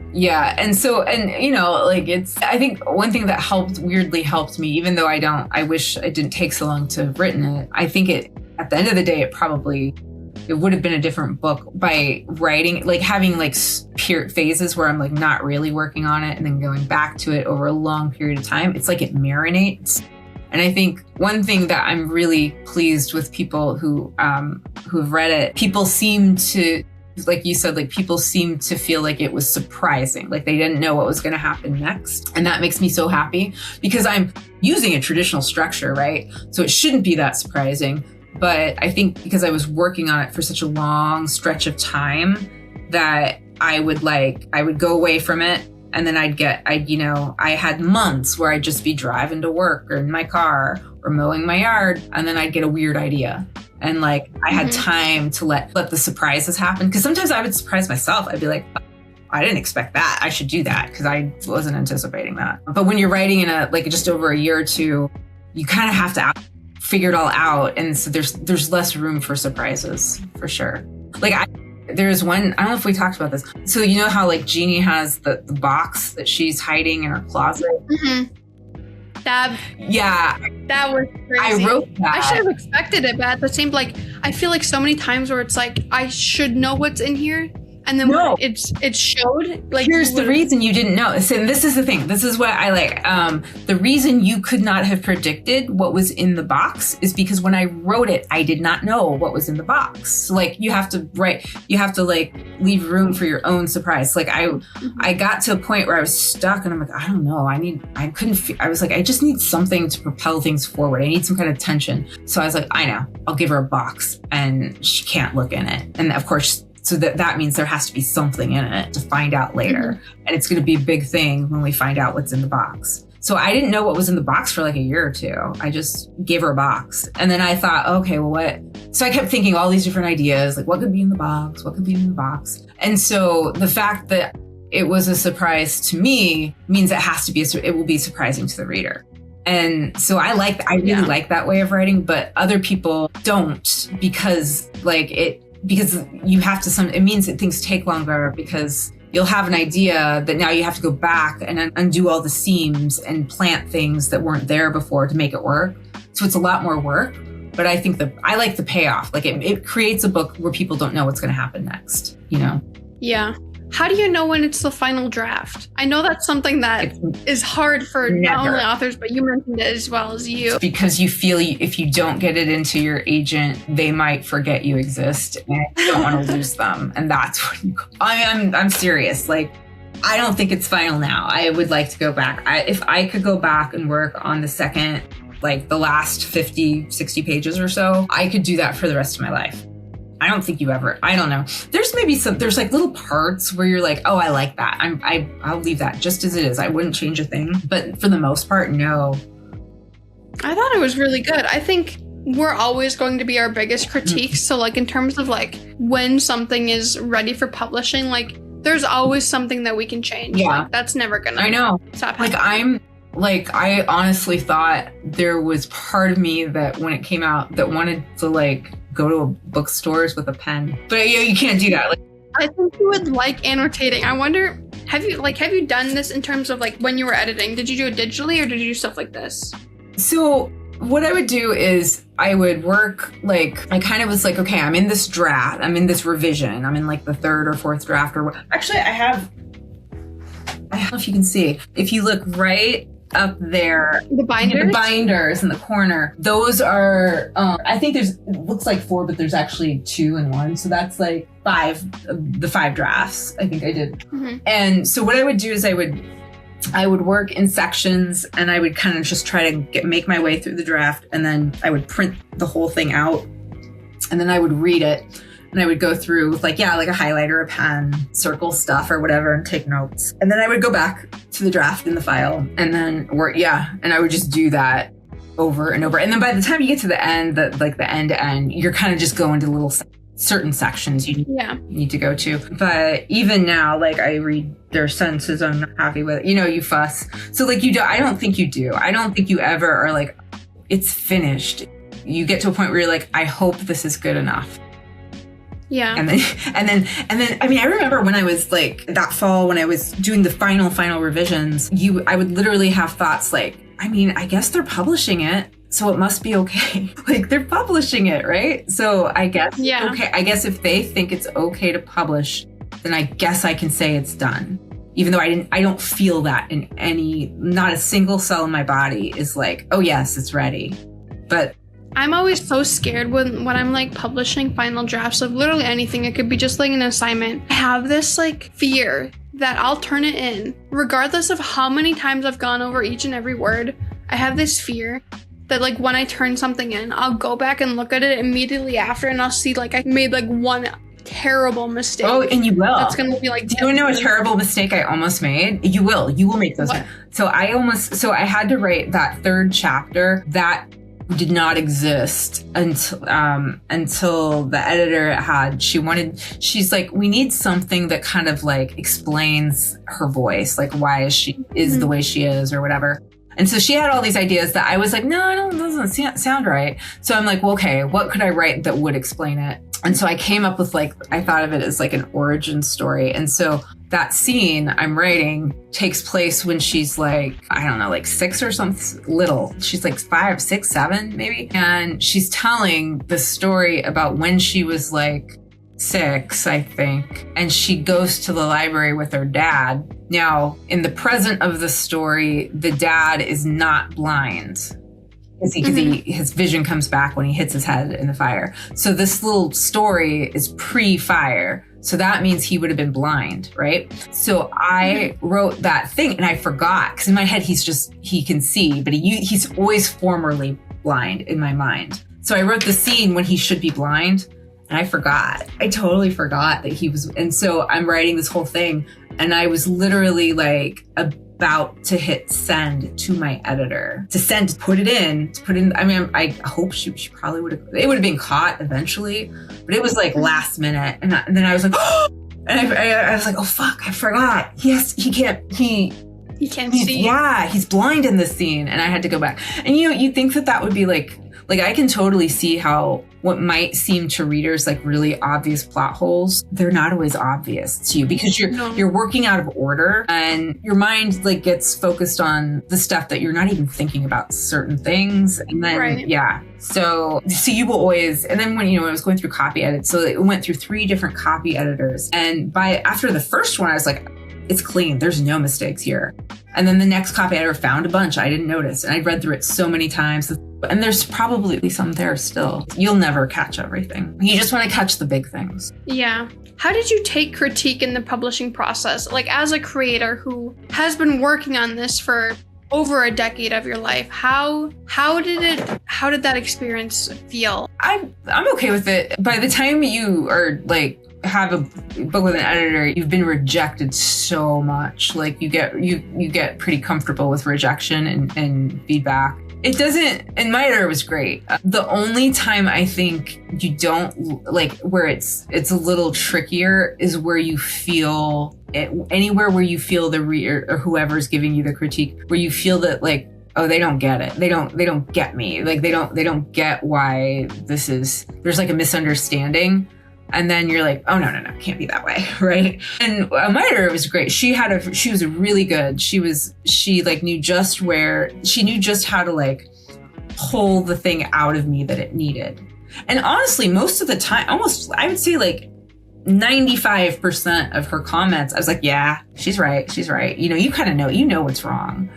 Speaker 2: And so, like, I think one thing that weirdly helped me, even though I wish it didn't take so long to have written it, I think at the end of the day, it would have been a different book by writing, like having like phases where I'm like not really working on it and then going back to it over a long period of time. It's like it marinates. And I think one thing that I'm really pleased with people who have read it, people seem to, like you said, like people seem to feel like it was surprising, like they didn't know what was going to happen next. And that makes me so happy, because I'm using a traditional structure, right? So it shouldn't be that surprising. But I think because I was working on it for such a long stretch of time that I would go away from it. And then I had months where I'd just be driving to work or in my car or mowing my yard. And then I'd get a weird idea. And like, I had time to let the surprises happen. Cause sometimes I would surprise myself. I'd be like, I didn't expect that. I should do that, because I wasn't anticipating that. But when you're writing in just over a year or two, you kind of have to figure it all out. And so there's less room for surprises, for sure. There's one, I don't know if we talked about this. So you know how like Jeannie has the box that she's hiding in her closet?
Speaker 1: That was crazy.
Speaker 2: I wrote that.
Speaker 1: I should have expected it, but at the same, like, I feel like so many times where it's like, I should know what's in here. And then when it showed, like,
Speaker 2: here's the reason you didn't know. So this is the thing. This is what I like. The reason you could not have predicted what was in the box is because when I wrote it, I did not know what was in the box. So, like, you have to like leave room for your own surprise. Like I got to a point where I was stuck and I'm like, I don't know. I was like, I just need something to propel things forward. I need some kind of tension. So I was like, I know, I'll give her a box and she can't look in it. And of course, so that means there has to be something in it to find out later. And it's going to be a big thing when we find out what's in the box. So I didn't know what was in the box for like a year or two. I just gave her a box. And then I thought, okay, well, what? So I kept thinking all these different ideas, like what could be in the box? What could be in the box? And so the fact that it was a surprise to me means it will be surprising to the reader. And so I really like that way of writing, but other people don't, because you have to, it means that things take longer, because you'll have an idea that now you have to go back and undo all the seams and plant things that weren't there before to make it work. So it's a lot more work, but I think I like the payoff. Like it creates a book where people don't know what's going to happen next, you know?
Speaker 1: Yeah. How do you know when it's the final draft? I know that's something that is hard for not only authors, but you mentioned it as well as you.
Speaker 2: Because you feel if you don't get it into your agent, they might forget you exist, and you don't want to lose them. And that's when I'm serious. Like, I don't think it's final now. I would like to go back. If I could go back and work on the second, like the last 50, 60 pages or so, I could do that for the rest of my life. I don't think I don't know. There's like little parts where you're like, oh, I like that. I'll leave that just as it is. I wouldn't change a thing. But for the most part, no.
Speaker 1: I thought it was really good. I think we're always going to be our biggest critiques. So like in terms of like when something is ready for publishing, like there's always something that we can change.
Speaker 2: Yeah.
Speaker 1: Like, that's never gonna
Speaker 2: I know.
Speaker 1: stop
Speaker 2: Like
Speaker 1: happening.
Speaker 2: I honestly thought there was part of me that when it came out that wanted to like go to bookstores with a pen. But yeah, you can't do that. Like,
Speaker 1: I think you would like annotating. I wonder, have you done this in terms of like when you were editing? Did you do it digitally or did you do stuff like this?
Speaker 2: so what I would do is I would work like, I kind of was like, okay, I'm in this draft. I'm in this revision. I'm in like the third or fourth draft or what. Actually, I don't know if you can see. If you look right up there,
Speaker 1: The binders?
Speaker 2: the binders in the corner, those are, I think it looks like 4, but there's actually 2 in 1. So that's like 5, the 5 drafts I think I did.
Speaker 1: Mhm.
Speaker 2: And so what I would do is I would work in sections and I would kind of just try to make my way through the draft, and then I would print the whole thing out, and then I would read it, and I would go through with like a highlighter, a pen, circle stuff or whatever, and take notes. And then I would go back to the draft in the file and then and I would just do that over and over. And then by the time you get to the end, the end to end, you're kind of just going to little certain sections you need to go to. But even now, like I read their sentences, I'm not happy with it. You fuss. So like I don't think you do. I don't think you ever are like, it's finished. You get to a point where you're like, I hope this is good enough.
Speaker 1: Yeah.
Speaker 2: And then, I mean, I remember when I was like that fall, when I was doing the final revisions, I would literally have thoughts like, I mean, I guess they're publishing it, so it must be okay. Like they're publishing it, right? So I guess, okay, I guess if they think it's okay to publish, then I guess I can say it's done. Even though I don't feel that in not a single cell in my body is like, oh yes, it's ready. But
Speaker 1: I'm always so scared when I'm like publishing final drafts of literally anything. It could be just like an assignment. I have this like fear that I'll turn it in regardless of how many times I've gone over each and every word. I have this fear that like when I turn something in, I'll go back and look at it immediately after and I'll see like I made like one terrible mistake.
Speaker 2: Oh, and you will.
Speaker 1: That's gonna be like,
Speaker 2: do you know a terrible mistake I almost made? You will make those.
Speaker 1: What?
Speaker 2: So I had to write that 3rd chapter that did not exist until the editor she's like, we need something that kind of like explains her voice, like why she is the way she is or whatever. And so she had all these ideas that I was like, no, it doesn't sound right. So I'm like, well, okay, what could I write that would explain it? And so I came up with like, I thought of it as like an origin story. And so that scene I'm writing takes place when she's like, I don't know, like 6 or something little. She's like 5, 6, 7 maybe. And she's telling the story about when she was like 6, I think. And she goes to the library with her dad. Now, in the present of the story, the dad is not blind. Because his vision comes back when he hits his head in the fire. So this little story is pre-fire. So that means he would have been blind, right? So I wrote that thing and I forgot, because in my head he can see, but he's always formerly blind in my mind. So I wrote the scene when he should be blind and I forgot. I totally forgot that he was. And so I'm writing this whole thing and I was literally like about to hit send to my editor to put it in. I mean, I hope she probably would have, it would have been caught eventually, but it was like last minute. And then I was like, oh, and I was like, oh fuck, I forgot. Yes, he can't see. Yeah, he's blind in this scene. And I had to go back. And you think that would be like I can totally see how what might seem to readers like really obvious plot holes, they're not always obvious to you because you're working out of order and your mind like gets focused on the stuff that you're not even thinking about certain things. And then, So you will always, and then when, I was going through copy edits, so it went through 3 different copy editors. And after the first one, I was like, it's clean. There's no mistakes here. And then the next copy editor found a bunch I didn't notice. And I read through it so many times. And there's probably some there still. You'll never catch everything. You just want to catch the big things.
Speaker 1: Yeah. How did you take critique in the publishing process? Like as a creator who has been working on this for over a decade of your life, how did that experience feel? I'm
Speaker 2: okay with it. By the time you are like have a book with an editor, you've been rejected so much. Like you get pretty comfortable with rejection and feedback. It doesn't, and my editor was great. The only time I think you don't like where it's a little trickier is where you feel it, anywhere where you feel the reader or whoever's giving you the critique, where you feel that like, oh, they don't get it. They don't get me. Like they don't get why there's like a misunderstanding. And then you're like, oh, no, it can't be that way, right? And my editor was great. She was really good. She knew just how to like pull the thing out of me that it needed. And honestly, most of the time, almost, I would say like 95% of her comments, I was like, yeah, she's right. You kind of know what's wrong.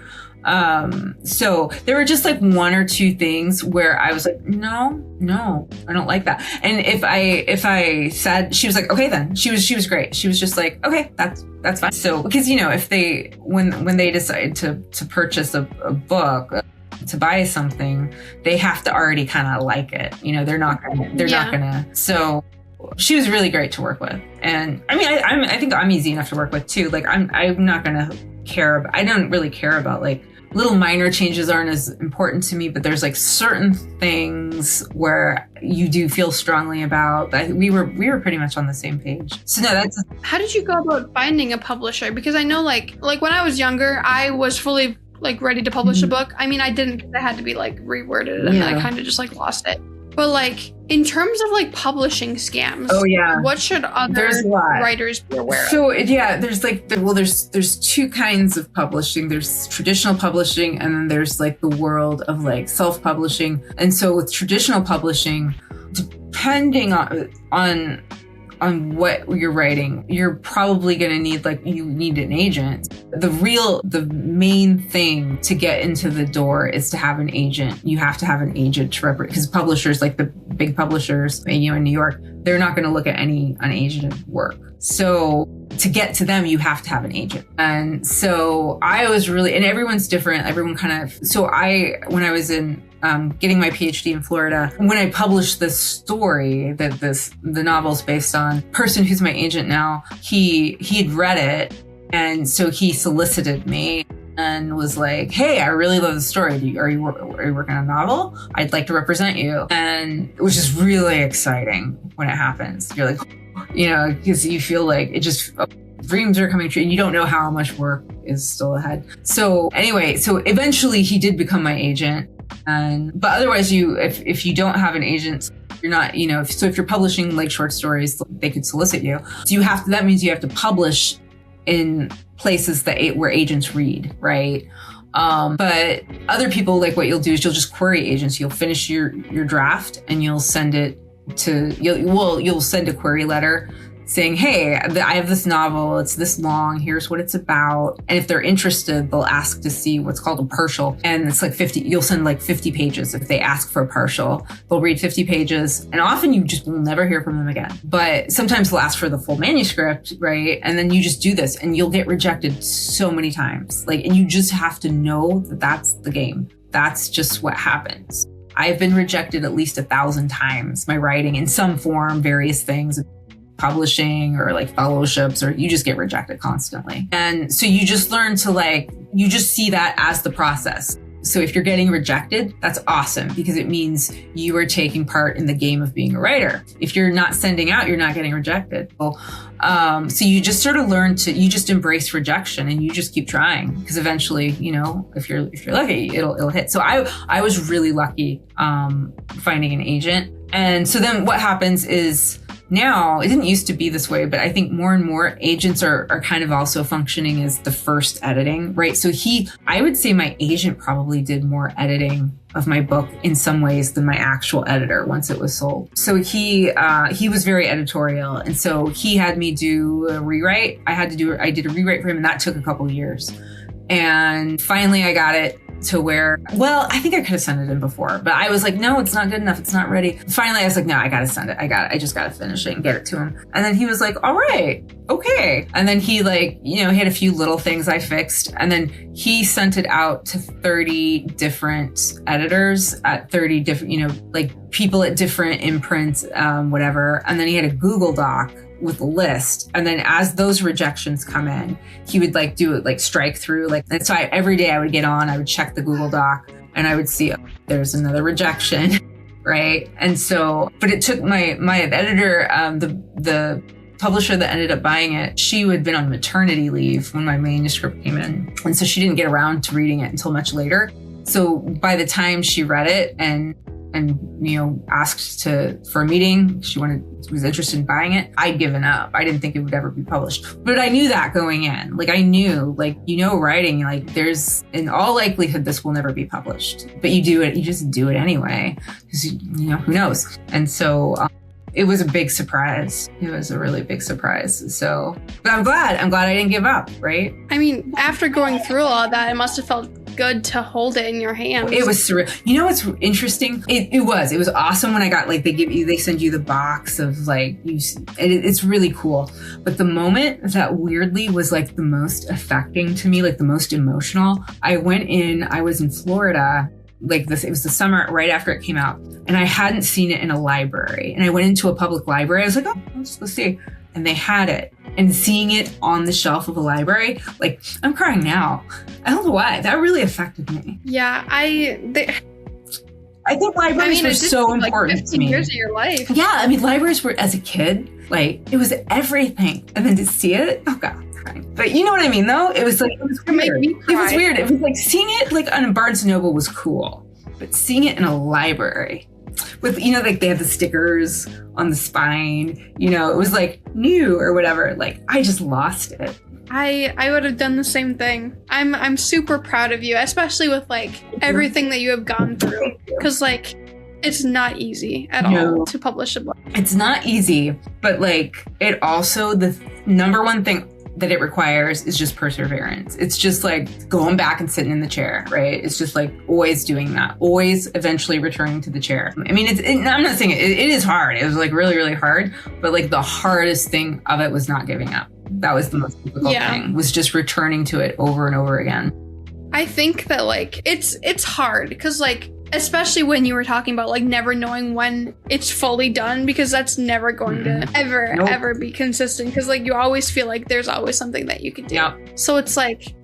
Speaker 2: So there were just like one or two things where I was like, no, I don't like that. And if I said, she was like, okay, then she was great. She was just like, okay, that's fine. So, because, if when they decide to purchase a book, to buy something, they have to already kind of like it. They're not gonna. So she was really great to work with. And I mean, I think I'm easy enough to work with too. Like I'm not gonna I don't really care about like little minor changes aren't as important to me, but there's like certain things where you do feel strongly about. We were pretty much on the same page. So no, that's.
Speaker 1: How did you go about finding a publisher? Because I know like when I was younger, I was fully like ready to publish a book. I mean, I didn't, because I had to be like reworded, and then I kind of just like lost it. But like in terms of like publishing scams, what should other writers be aware of?
Speaker 2: So there's two kinds of publishing. There's traditional publishing, and then there's like the world of like self-publishing. And so with traditional publishing, depending on what you're writing, you're probably going to need you need an agent. The main thing to get into the door is to have an agent. You have to have an agent to represent, because publishers, like the big publishers, in New York, they're not going to look at any unagented work. So to get to them, you have to have an agent. And so I was really, and everyone's different. Everyone kind of, when I was in getting my PhD in Florida, when I published this story that the novel's based on, person who's my agent now, he'd read it, and so he solicited me and was like, hey, I really love the story. Are you working on a novel? I'd like to represent you. And which is really exciting when it happens. You're like, because you feel like it just, dreams are coming true, and you don't know how much work is still ahead. So anyway, so eventually he did become my agent. But otherwise, if you don't have an agent, you're not, so if you're publishing like short stories, they could solicit you. So that means you have to publish in places where agents read, right? But other people, like what you'll do is you'll just query agents. You'll finish your draft and you'll send it you'll send a query letter saying, hey, I have this novel, it's this long, here's what it's about. And if they're interested, they'll ask to see what's called a partial. And it's like 50, you'll send like 50 pages if they ask for a partial. They'll read 50 pages, and often you just will never hear from them again. But sometimes they'll ask for the full manuscript, right? And then you just do this, and you'll get rejected so many times. And you just have to know that that's the game. That's just what happens. I've been rejected at least 1,000 times, my writing in some form, various things, publishing or like fellowships, or you just get rejected constantly. And so you just learn to you just see that as the process. So if you're getting rejected, that's awesome, because it means you are taking part in the game of being a writer. If you're not sending out, you're not getting rejected. So you just sort of learn you just embrace rejection, and you just keep trying, because eventually, if you're lucky, it'll hit. So I was really lucky finding an agent. And so then what happens is, now, it didn't used to be this way, but I think more and more agents are kind of also functioning as the first editing, right? So I would say my agent probably did more editing of my book in some ways than my actual editor once it was sold. So he was very editorial. And so he had me do a rewrite. I did a rewrite for him, and that took a couple years. And finally I got it to where, I think I could have sent it in before, but I was like, no, it's not good enough. It's not ready. Finally, I was like, no, I got to send it. I just got to finish it and get it to him. And then he was like, all right, okay. And then he he had a few little things I fixed. And then he sent it out to 30 different editors at 30 different, people at different imprints, whatever. And then he had a Google Doc with a list. And then as those rejections come in, he would do it, strike through. And so every day I would get on, I would check the Google Doc, and I would see there's another rejection, right? And so, but it took my editor, the publisher that ended up buying it, she had been on maternity leave when my manuscript came in. And so she didn't get around to reading it until much later. So by the time she read it and asked for a meeting, was interested in buying it, I'd given up. I didn't think it would ever be published. But I knew that going in. Like I knew, writing, like there's in all likelihood this will never be published. But you do it, you just do it anyway. Because who knows? And so it was a big surprise. It was a really big surprise. So, but I'm glad I didn't give up, right? I
Speaker 1: mean, after going through all of that, it must have felt good to hold it in your hands.
Speaker 2: It was surreal. You know what's interesting? It was awesome when I got they send you the box of it's really cool. But the moment that weirdly was like the most affecting to me, like the most emotional, I was in Florida. It was the summer right after it came out, and I hadn't seen it in a library. And I went into a public library. I was like, oh, let's go see. And they had it. And seeing it on the shelf of a library, I'm crying now. I don't know why. That really affected me.
Speaker 1: Yeah, I
Speaker 2: think libraries were so important to me.
Speaker 1: 15 years of your life.
Speaker 2: Yeah, I mean, libraries were, as a kid, it was everything. And then to see it, oh God. But you know what I mean, though? It was weird. It was weird. It was seeing it on a Barnes & Noble was cool, but seeing it in a library with, they had the stickers on the spine, it was new or whatever. I just lost it.
Speaker 1: I would have done the same thing. I'm super proud of you, especially with everything that you have gone through. Because it's not easy at all to publish a book.
Speaker 2: It's not easy, but it also, the number one thing that it requires is just perseverance. It's just going back and sitting in the chair, right? It's just always doing that, always eventually returning to the chair. I mean, I'm not saying it is hard. It was really, really hard, but the hardest thing of it was not giving up. That was the most difficult thing, was just returning to it over and over again.
Speaker 1: I think that it's hard because especially when you were talking about never knowing when it's fully done, because that's never going to ever be consistent, because you always feel there's always something that you could do.
Speaker 2: Yep.
Speaker 1: So it's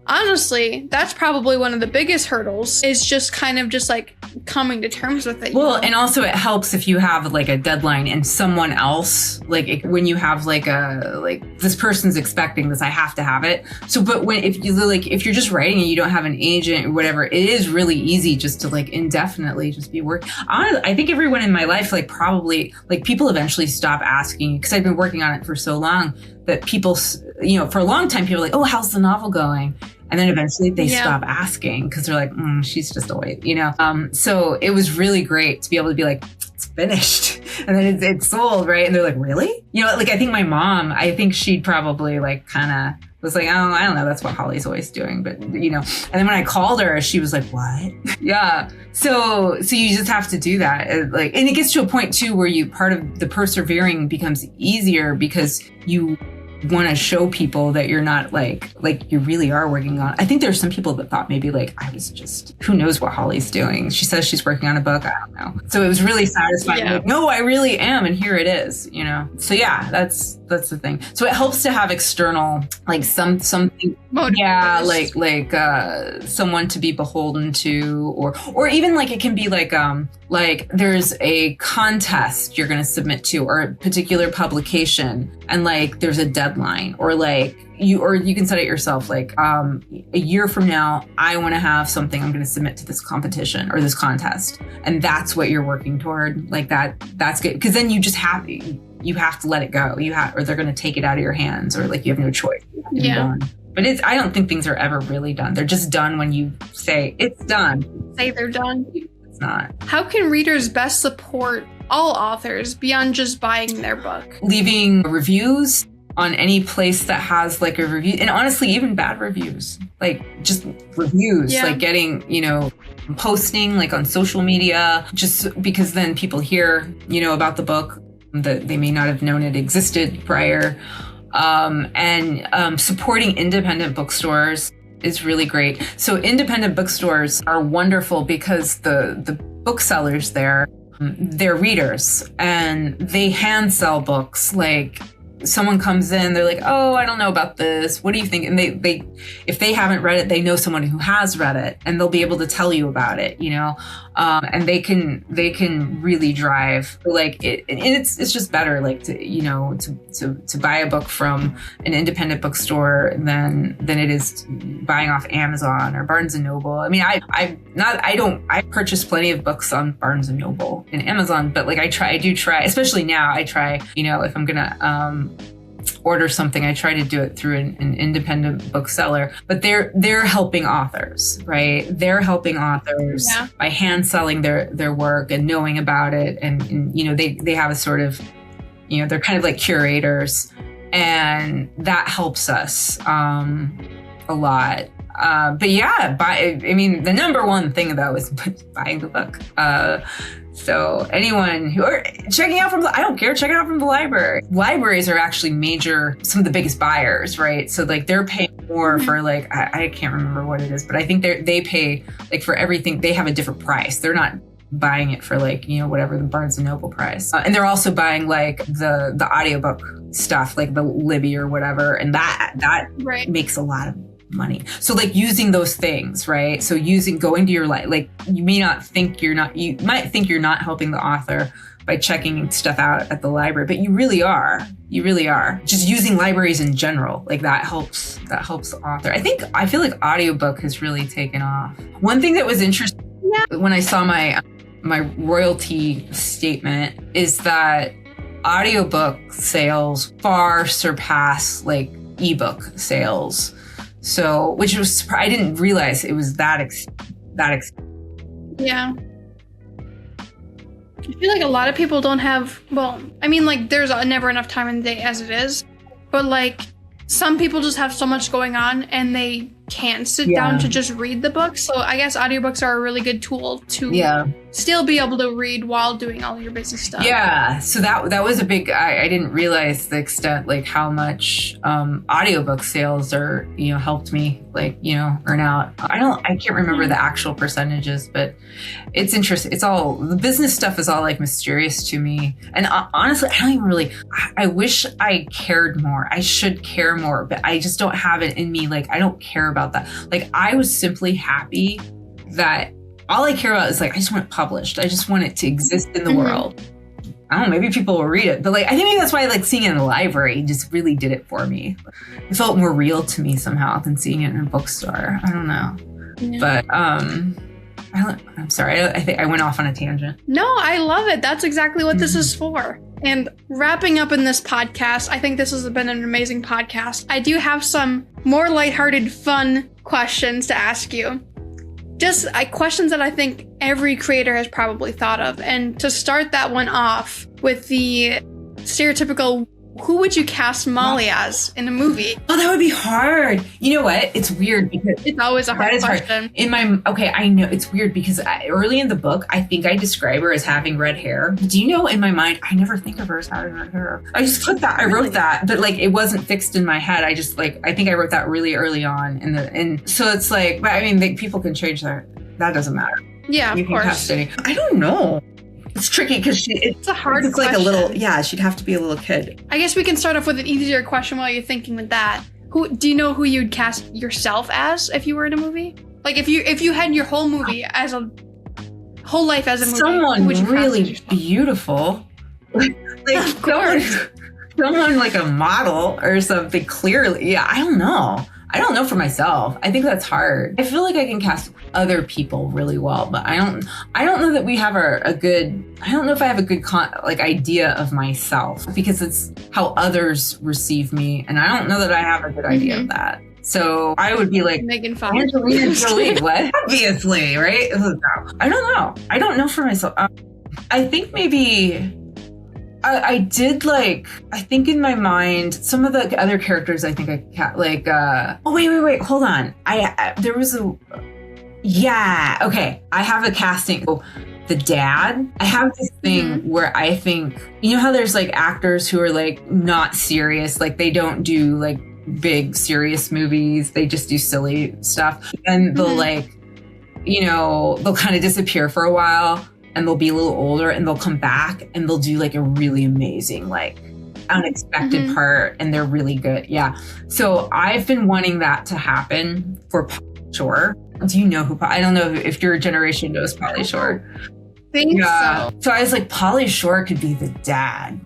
Speaker 1: honestly, that's probably one of the biggest hurdles, is just kind of just coming to terms with it.
Speaker 2: Well, and also it helps if you have a deadline and someone else, when you have this person's expecting this, I have to have it. So, but if you're just writing and you don't have an agent or whatever, it is really easy just to indefinitely just be working. I think everyone in my life, probably people eventually stop asking, because I've been working on it for so long, that people, for a long time, people are oh, how's the novel going? And then eventually they stop asking, because they're she's just always, so it was really great to be able to be it's finished. And then it's sold, right? And they're really? I think my mom, I think she'd probably kind of was oh, I don't know, that's what Holly's always doing. But, and then when I called her, she was what? Yeah. So you just have to do that. And it gets to a point too, where part of the persevering becomes easier, because you want to show people that you're not you really are working on. I think there's some people that thought maybe I was just, who knows what Holly's doing. She says she's working on a book. I don't know. So it was really satisfying.
Speaker 1: Yeah.
Speaker 2: No, I really am. And here it is, So yeah, that's the thing. So it helps to have external, something.
Speaker 1: Motivators.
Speaker 2: Yeah. Someone to be beholden to, or even it can be there's a contest you're going to submit to, or a particular publication, and there's a deadline, or you can set it yourself, a year from now, I want to have something I'm going to submit to this competition or this contest, and that's what you're working toward. That's good, because then you just have to let it go. Or they're going to take it out of your hands, or you have no choice.
Speaker 1: Yeah.
Speaker 2: But I don't think things are ever really done. They're just done when you say it's done.
Speaker 1: Say they're done.
Speaker 2: It's not.
Speaker 1: How can readers best support all authors beyond just buying their book?
Speaker 2: Leaving reviews on any place that has a review, and honestly, even bad reviews, just reviews, getting, posting on social media, just because then people hear, about the book that they may not have known it existed prior. And supporting independent bookstores is really great. So independent bookstores are wonderful, because the booksellers there, they're readers, and they hand sell books someone comes in, they're like, oh, I don't know about this. What do you think? And they if they haven't read it, they know someone who has read it, and they'll be able to tell you about it, and they can really drive like it. And it's just better like to buy a book from an independent bookstore than it is buying off Amazon or Barnes and Noble. I mean, I purchase plenty of books on Barnes and Noble and Amazon, but like I do try, especially now, I try, if I'm gonna order something, I try to do it through an independent bookseller. But they're helping authors, right? They're helping authors by hand selling their work and knowing about it, and they have a sort of, they're kind of like curators, and that helps us a lot. But yeah, the number one thing though is buying the book. So anyone who are checking out I don't care, check it out from the library. Libraries are actually some of the biggest buyers, right? So like they're paying more for like, I can't remember what it is, but I think they pay like for everything, they have a different price. They're not buying it for like, whatever the Barnes and Noble price. And they're also buying like the audiobook stuff, like the Libby or whatever. And that makes a lot of money. So like using those things, right? So going to your like you might think you're not helping the author by checking stuff out at the library, but you really are. Just using libraries in general, like that helps the author. I feel like audiobook has really taken off. One thing that was interesting when I saw my royalty statement is that audiobook sales far surpass like ebook sales. So, which was, I didn't realize it was that
Speaker 1: Yeah. I feel like a lot of people don't have, there's never enough time in the day as it is, but like some people just have so much going on and they can't sit down to just read the book. So I guess audiobooks are a really good tool to still be able to read while doing all your busy stuff. Yeah.
Speaker 2: So that was a big, I didn't realize the extent, like how much audiobook sales are, helped me like, earn out. I can't remember the actual percentages, but it's interesting. It's all, the business stuff is all like mysterious to me. And honestly, I don't even really, I wish I cared more. I should care more, but I just don't have it in me. Like, I don't care about that. Like, I was simply happy that all I care about is like, I just want it published. I just want it to exist in the world. I don't know, maybe people will read it, but like, I think maybe that's why I like seeing it in the library just really did it for me. It felt more real to me somehow than seeing it in a bookstore. I don't know. Yeah. But, I'm sorry. I think I went off on a tangent.
Speaker 1: No, I love it. That's exactly what this is for. And wrapping up in this podcast, I think this has been an amazing podcast. I do have some more lighthearted, fun questions to ask you. Just questions that I think every creator has probably thought of. And to start that one off with the stereotypical, who would you cast Molly as in a movie?
Speaker 2: Oh, that would be hard. You know what? It's weird because
Speaker 1: it's always a hard question.
Speaker 2: I know it's weird because early in the book, I think I describe her as having red hair. Do you know, in my mind, I never think of her as having red hair. I just put that. I wrote that, but like it wasn't fixed in my head. I just like, I think I wrote that really early on, and so it's like, but I mean, people can change that. That doesn't matter.
Speaker 1: Yeah,
Speaker 2: you
Speaker 1: of course.
Speaker 2: Cast any. I don't know. It's tricky because it's
Speaker 1: a hard question.
Speaker 2: Like a little, she'd have to be a little kid.
Speaker 1: I guess we can start off with an easier question while you're thinking with that. Do you know who you'd cast yourself as if you were in a movie? Like if you had your whole movie as a whole life as a movie,
Speaker 2: someone really beautiful, like
Speaker 1: of course,
Speaker 2: someone like a model or something. Clearly, yeah. I don't know for myself. I think that's hard. I feel like I can cast other people really well, but I don't know that we have a good, I don't know if I have a good idea of myself because it's how others receive me. And I don't know that I have a good idea of that. So I would be like,
Speaker 1: Megan Fox.
Speaker 2: Angelina Jolie, what? Obviously, right? I don't know. I don't know for myself. I think maybe I did I think in my mind, some of the other characters I think wait, hold on. There was okay. I have a casting. The dad, I have this thing where I think, you know how there's like actors who are like not serious, like they don't do like big serious movies. They just do silly stuff. And they'll they'll kind of disappear for a while. And they'll be a little older and they'll come back and they'll do like a really amazing, like unexpected part, and they're really good. Yeah. So I've been wanting that to happen for Pauly Shore. Do you know who? I don't know if your generation knows Pauly Shore.
Speaker 1: Think so.
Speaker 2: So I was like, Pauly Shore could be the dad.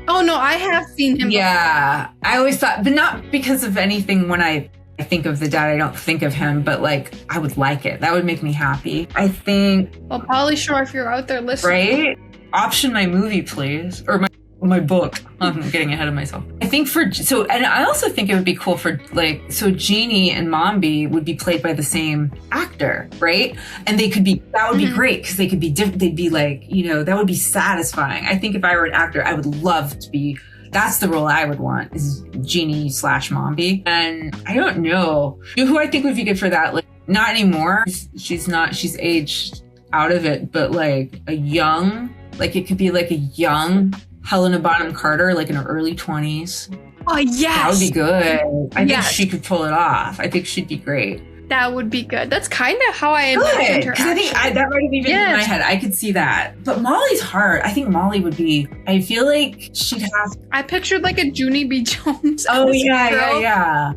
Speaker 1: Oh no, I have seen him.
Speaker 2: Yeah, before. I always thought, but not because of anything. When I think of the dad, I don't think of him, but like I would like it. That would make me happy. I think.
Speaker 1: Well, Pauly Shore, if you're out there listening,
Speaker 2: right? Option my movie, please, or my book. I'm getting ahead of myself. I think and I also think it would be cool for Jeannie and Mombi would be played by the same actor, right? And that would be great because they could be different. They'd be like, that would be satisfying. I think if I were an actor, I would love to be. That's the role I would want, is Jeannie / Mombi. And I don't know who I think would be good for that. Like, not anymore. She's aged out of it, but like it could be like a young Helena Bonham Carter, like in her early 20s.
Speaker 1: Oh, yes.
Speaker 2: That would be good. I think she could pull it off. I think she'd be great.
Speaker 1: That would be good. That's kind of how I imagined her.
Speaker 2: Because I think that might have even been in my head. I could see that. But Molly's hard. I think Molly would be, I feel like she'd have.
Speaker 1: I pictured like a Junie B. Jones.
Speaker 2: Oh, yeah.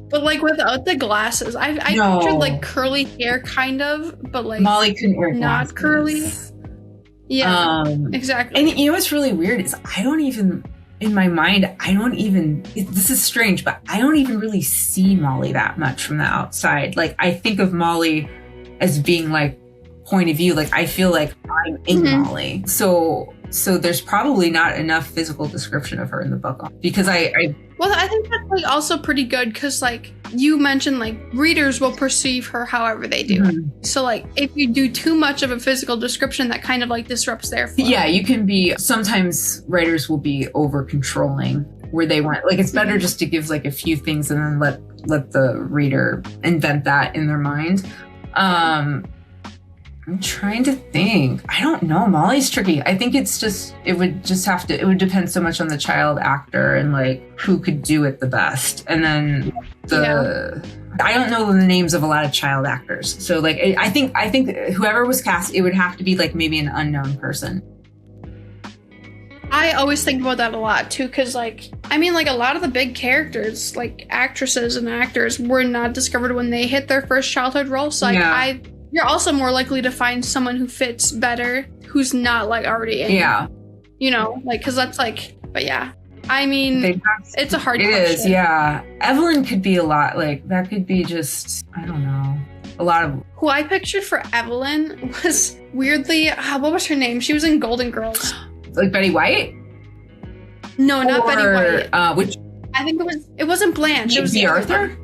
Speaker 1: But like without the glasses. I pictured like curly hair kind of, but like. Molly couldn't wear glasses. Not curly. Yeah, exactly.
Speaker 2: And what's really weird is in my mind, this is strange, but I don't even really see Molly that much from the outside. Like, I think of Molly as being like point of view. Like, I feel like I'm in Molly. So there's probably not enough physical description of her in the book because
Speaker 1: Well, I think that's like also pretty good because like you mentioned, like readers will perceive her however they do. So like if you do too much of a physical description, that kind of like disrupts their flow.
Speaker 2: Yeah, you can be. Sometimes writers will be over controlling where they want. Like it's better just to give like a few things and then let the reader invent that in their mind. I'm trying to think. I don't know. Molly's tricky. I think it would depend so much on the child actor and like who could do it the best. And then I don't know the names of a lot of child actors. So like, I think whoever was cast, it would have to be like maybe an unknown person.
Speaker 1: I always think about that a lot too. Cause like, I mean, like a lot of the big characters, like actresses and actors were not discovered when they hit their first childhood role. So like you're also more likely to find someone who fits better, who's not like already in.
Speaker 2: Yeah.
Speaker 1: Like, cause that's like, but yeah. I mean, it's a hard question.
Speaker 2: It is, yeah. Evelyn could be a lot, like, that could be just, I don't know, a lot of...
Speaker 1: Who I pictured for Evelyn was weirdly, what was her name? She was in Golden Girls.
Speaker 2: Like Betty White?
Speaker 1: No, not Betty White.
Speaker 2: Which?
Speaker 1: I think it wasn't Blanche. It was
Speaker 2: the Arthur?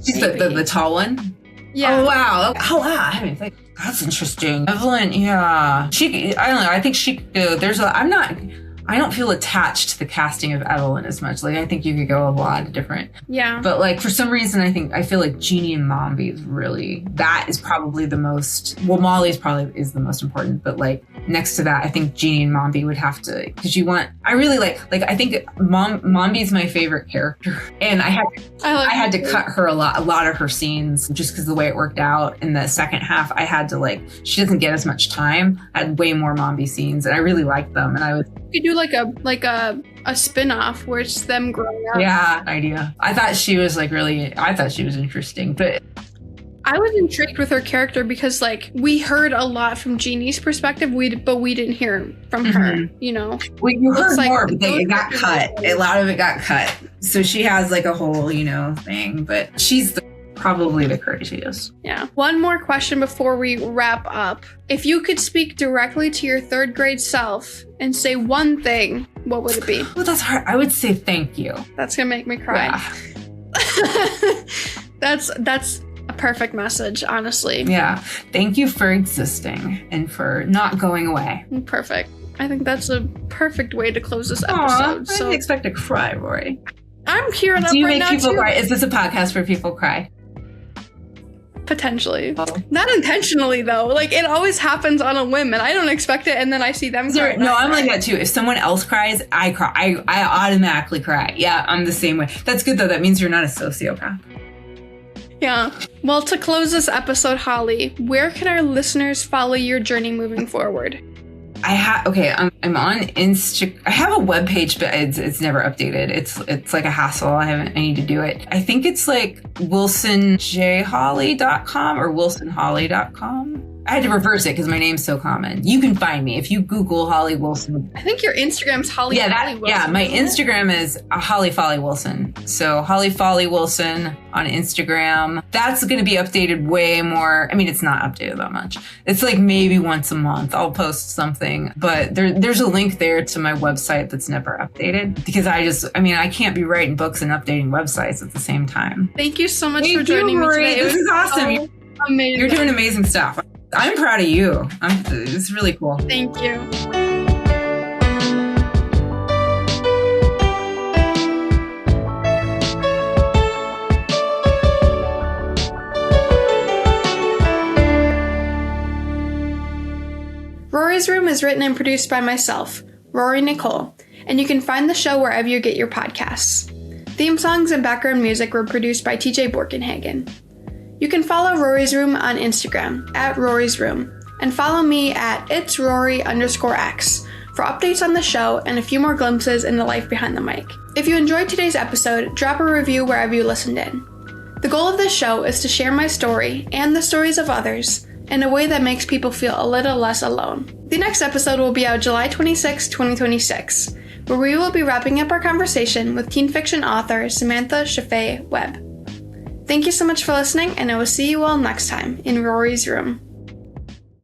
Speaker 2: She's the tall one?
Speaker 1: Yeah.
Speaker 2: Oh, wow. I mean, that's interesting. Evelyn, yeah. I don't know. I think she could go. I don't feel attached to the casting of Evelyn as much. Like, I think you could go a lot of different.
Speaker 1: Yeah.
Speaker 2: But like, for some reason, I feel like Jeannie and Mombi is probably the most, well, Molly's probably is the most important, but like next to that, I think Jeannie and Mombi would have to, because I really like, I think Mombi's my favorite character. And I had to cut her a lot of her scenes just because the way it worked out. In the second half, I had to she doesn't get as much time. I had way more Mombi scenes and I really liked them. And
Speaker 1: you could do like a spin-off where it's them growing up.
Speaker 2: Yeah, idea. I thought she was interesting, but
Speaker 1: I was intrigued with her character because we heard a lot from Jeannie's perspective, but we didn't hear from her,
Speaker 2: Well, you heard more, but it got cut. A lot of it got cut. So she has a whole, thing, but she's probably the craziest.
Speaker 1: Yeah. One more question before we wrap up. If you could speak directly to your third grade self and say one thing, what would it be?
Speaker 2: Well, that's hard. I would say thank you.
Speaker 1: That's gonna make me cry. Yeah. That's a perfect message, honestly.
Speaker 2: Yeah. Thank you for existing and for not going away.
Speaker 1: Perfect. I think that's a perfect way to close this episode.
Speaker 2: I didn't expect to cry, Rori.
Speaker 1: I'm tearing up right now.
Speaker 2: Do you make people cry? Is this a podcast where people cry?
Speaker 1: Potentially. Oh. Not intentionally, though. It always happens on a whim, and I don't expect it, and then I see them cry.
Speaker 2: No, I'm like that, too. If someone else cries, I cry. I automatically cry. Yeah, I'm the same way. That's good, though. That means you're not a sociopath.
Speaker 1: Yeah. Well, to close this episode, Holly, where can our listeners follow your journey moving forward?
Speaker 2: I'm on Insta. I have a webpage, but it's never updated. It's like a hassle. I need to do it. I think it's like wilsonjholly.com or wilsonholly.com. I had to reverse it because my name's so common. You can find me if you Google Holly Wilson.
Speaker 1: I think your Instagram's Holly Wilson.
Speaker 2: Yeah, my Instagram is Holly Folly Wilson. So Holly Folly Wilson on Instagram. That's going to be updated way more. I mean, it's not updated that much. It's like maybe once a month I'll post something, but there's a link there to my website that's never updated because I can't be writing books and updating websites at the same time.
Speaker 1: Thank you so much for joining me today.
Speaker 2: This is awesome.
Speaker 1: So amazing.
Speaker 2: You're doing amazing stuff. I'm proud of you. It's really cool.
Speaker 1: Thank you. Rori's Room is written and produced by myself, Rori Nicole, and you can find the show wherever you get your podcasts. Theme songs and background music were produced by TJ Borkenhagen. You can follow Rori's Room on Instagram at Rori's Room and follow me at itsrory_x for updates on the show and a few more glimpses in the life behind the mic. If you enjoyed today's episode, drop a review wherever you listened in. The goal of this show is to share my story and the stories of others in a way that makes people feel a little less alone. The next episode will be out July 26, 2026, where we will be wrapping up our conversation with teen fiction author Samantha Shafay Webb. Thank you so much for listening, and I will see you all next time in Rori's Room.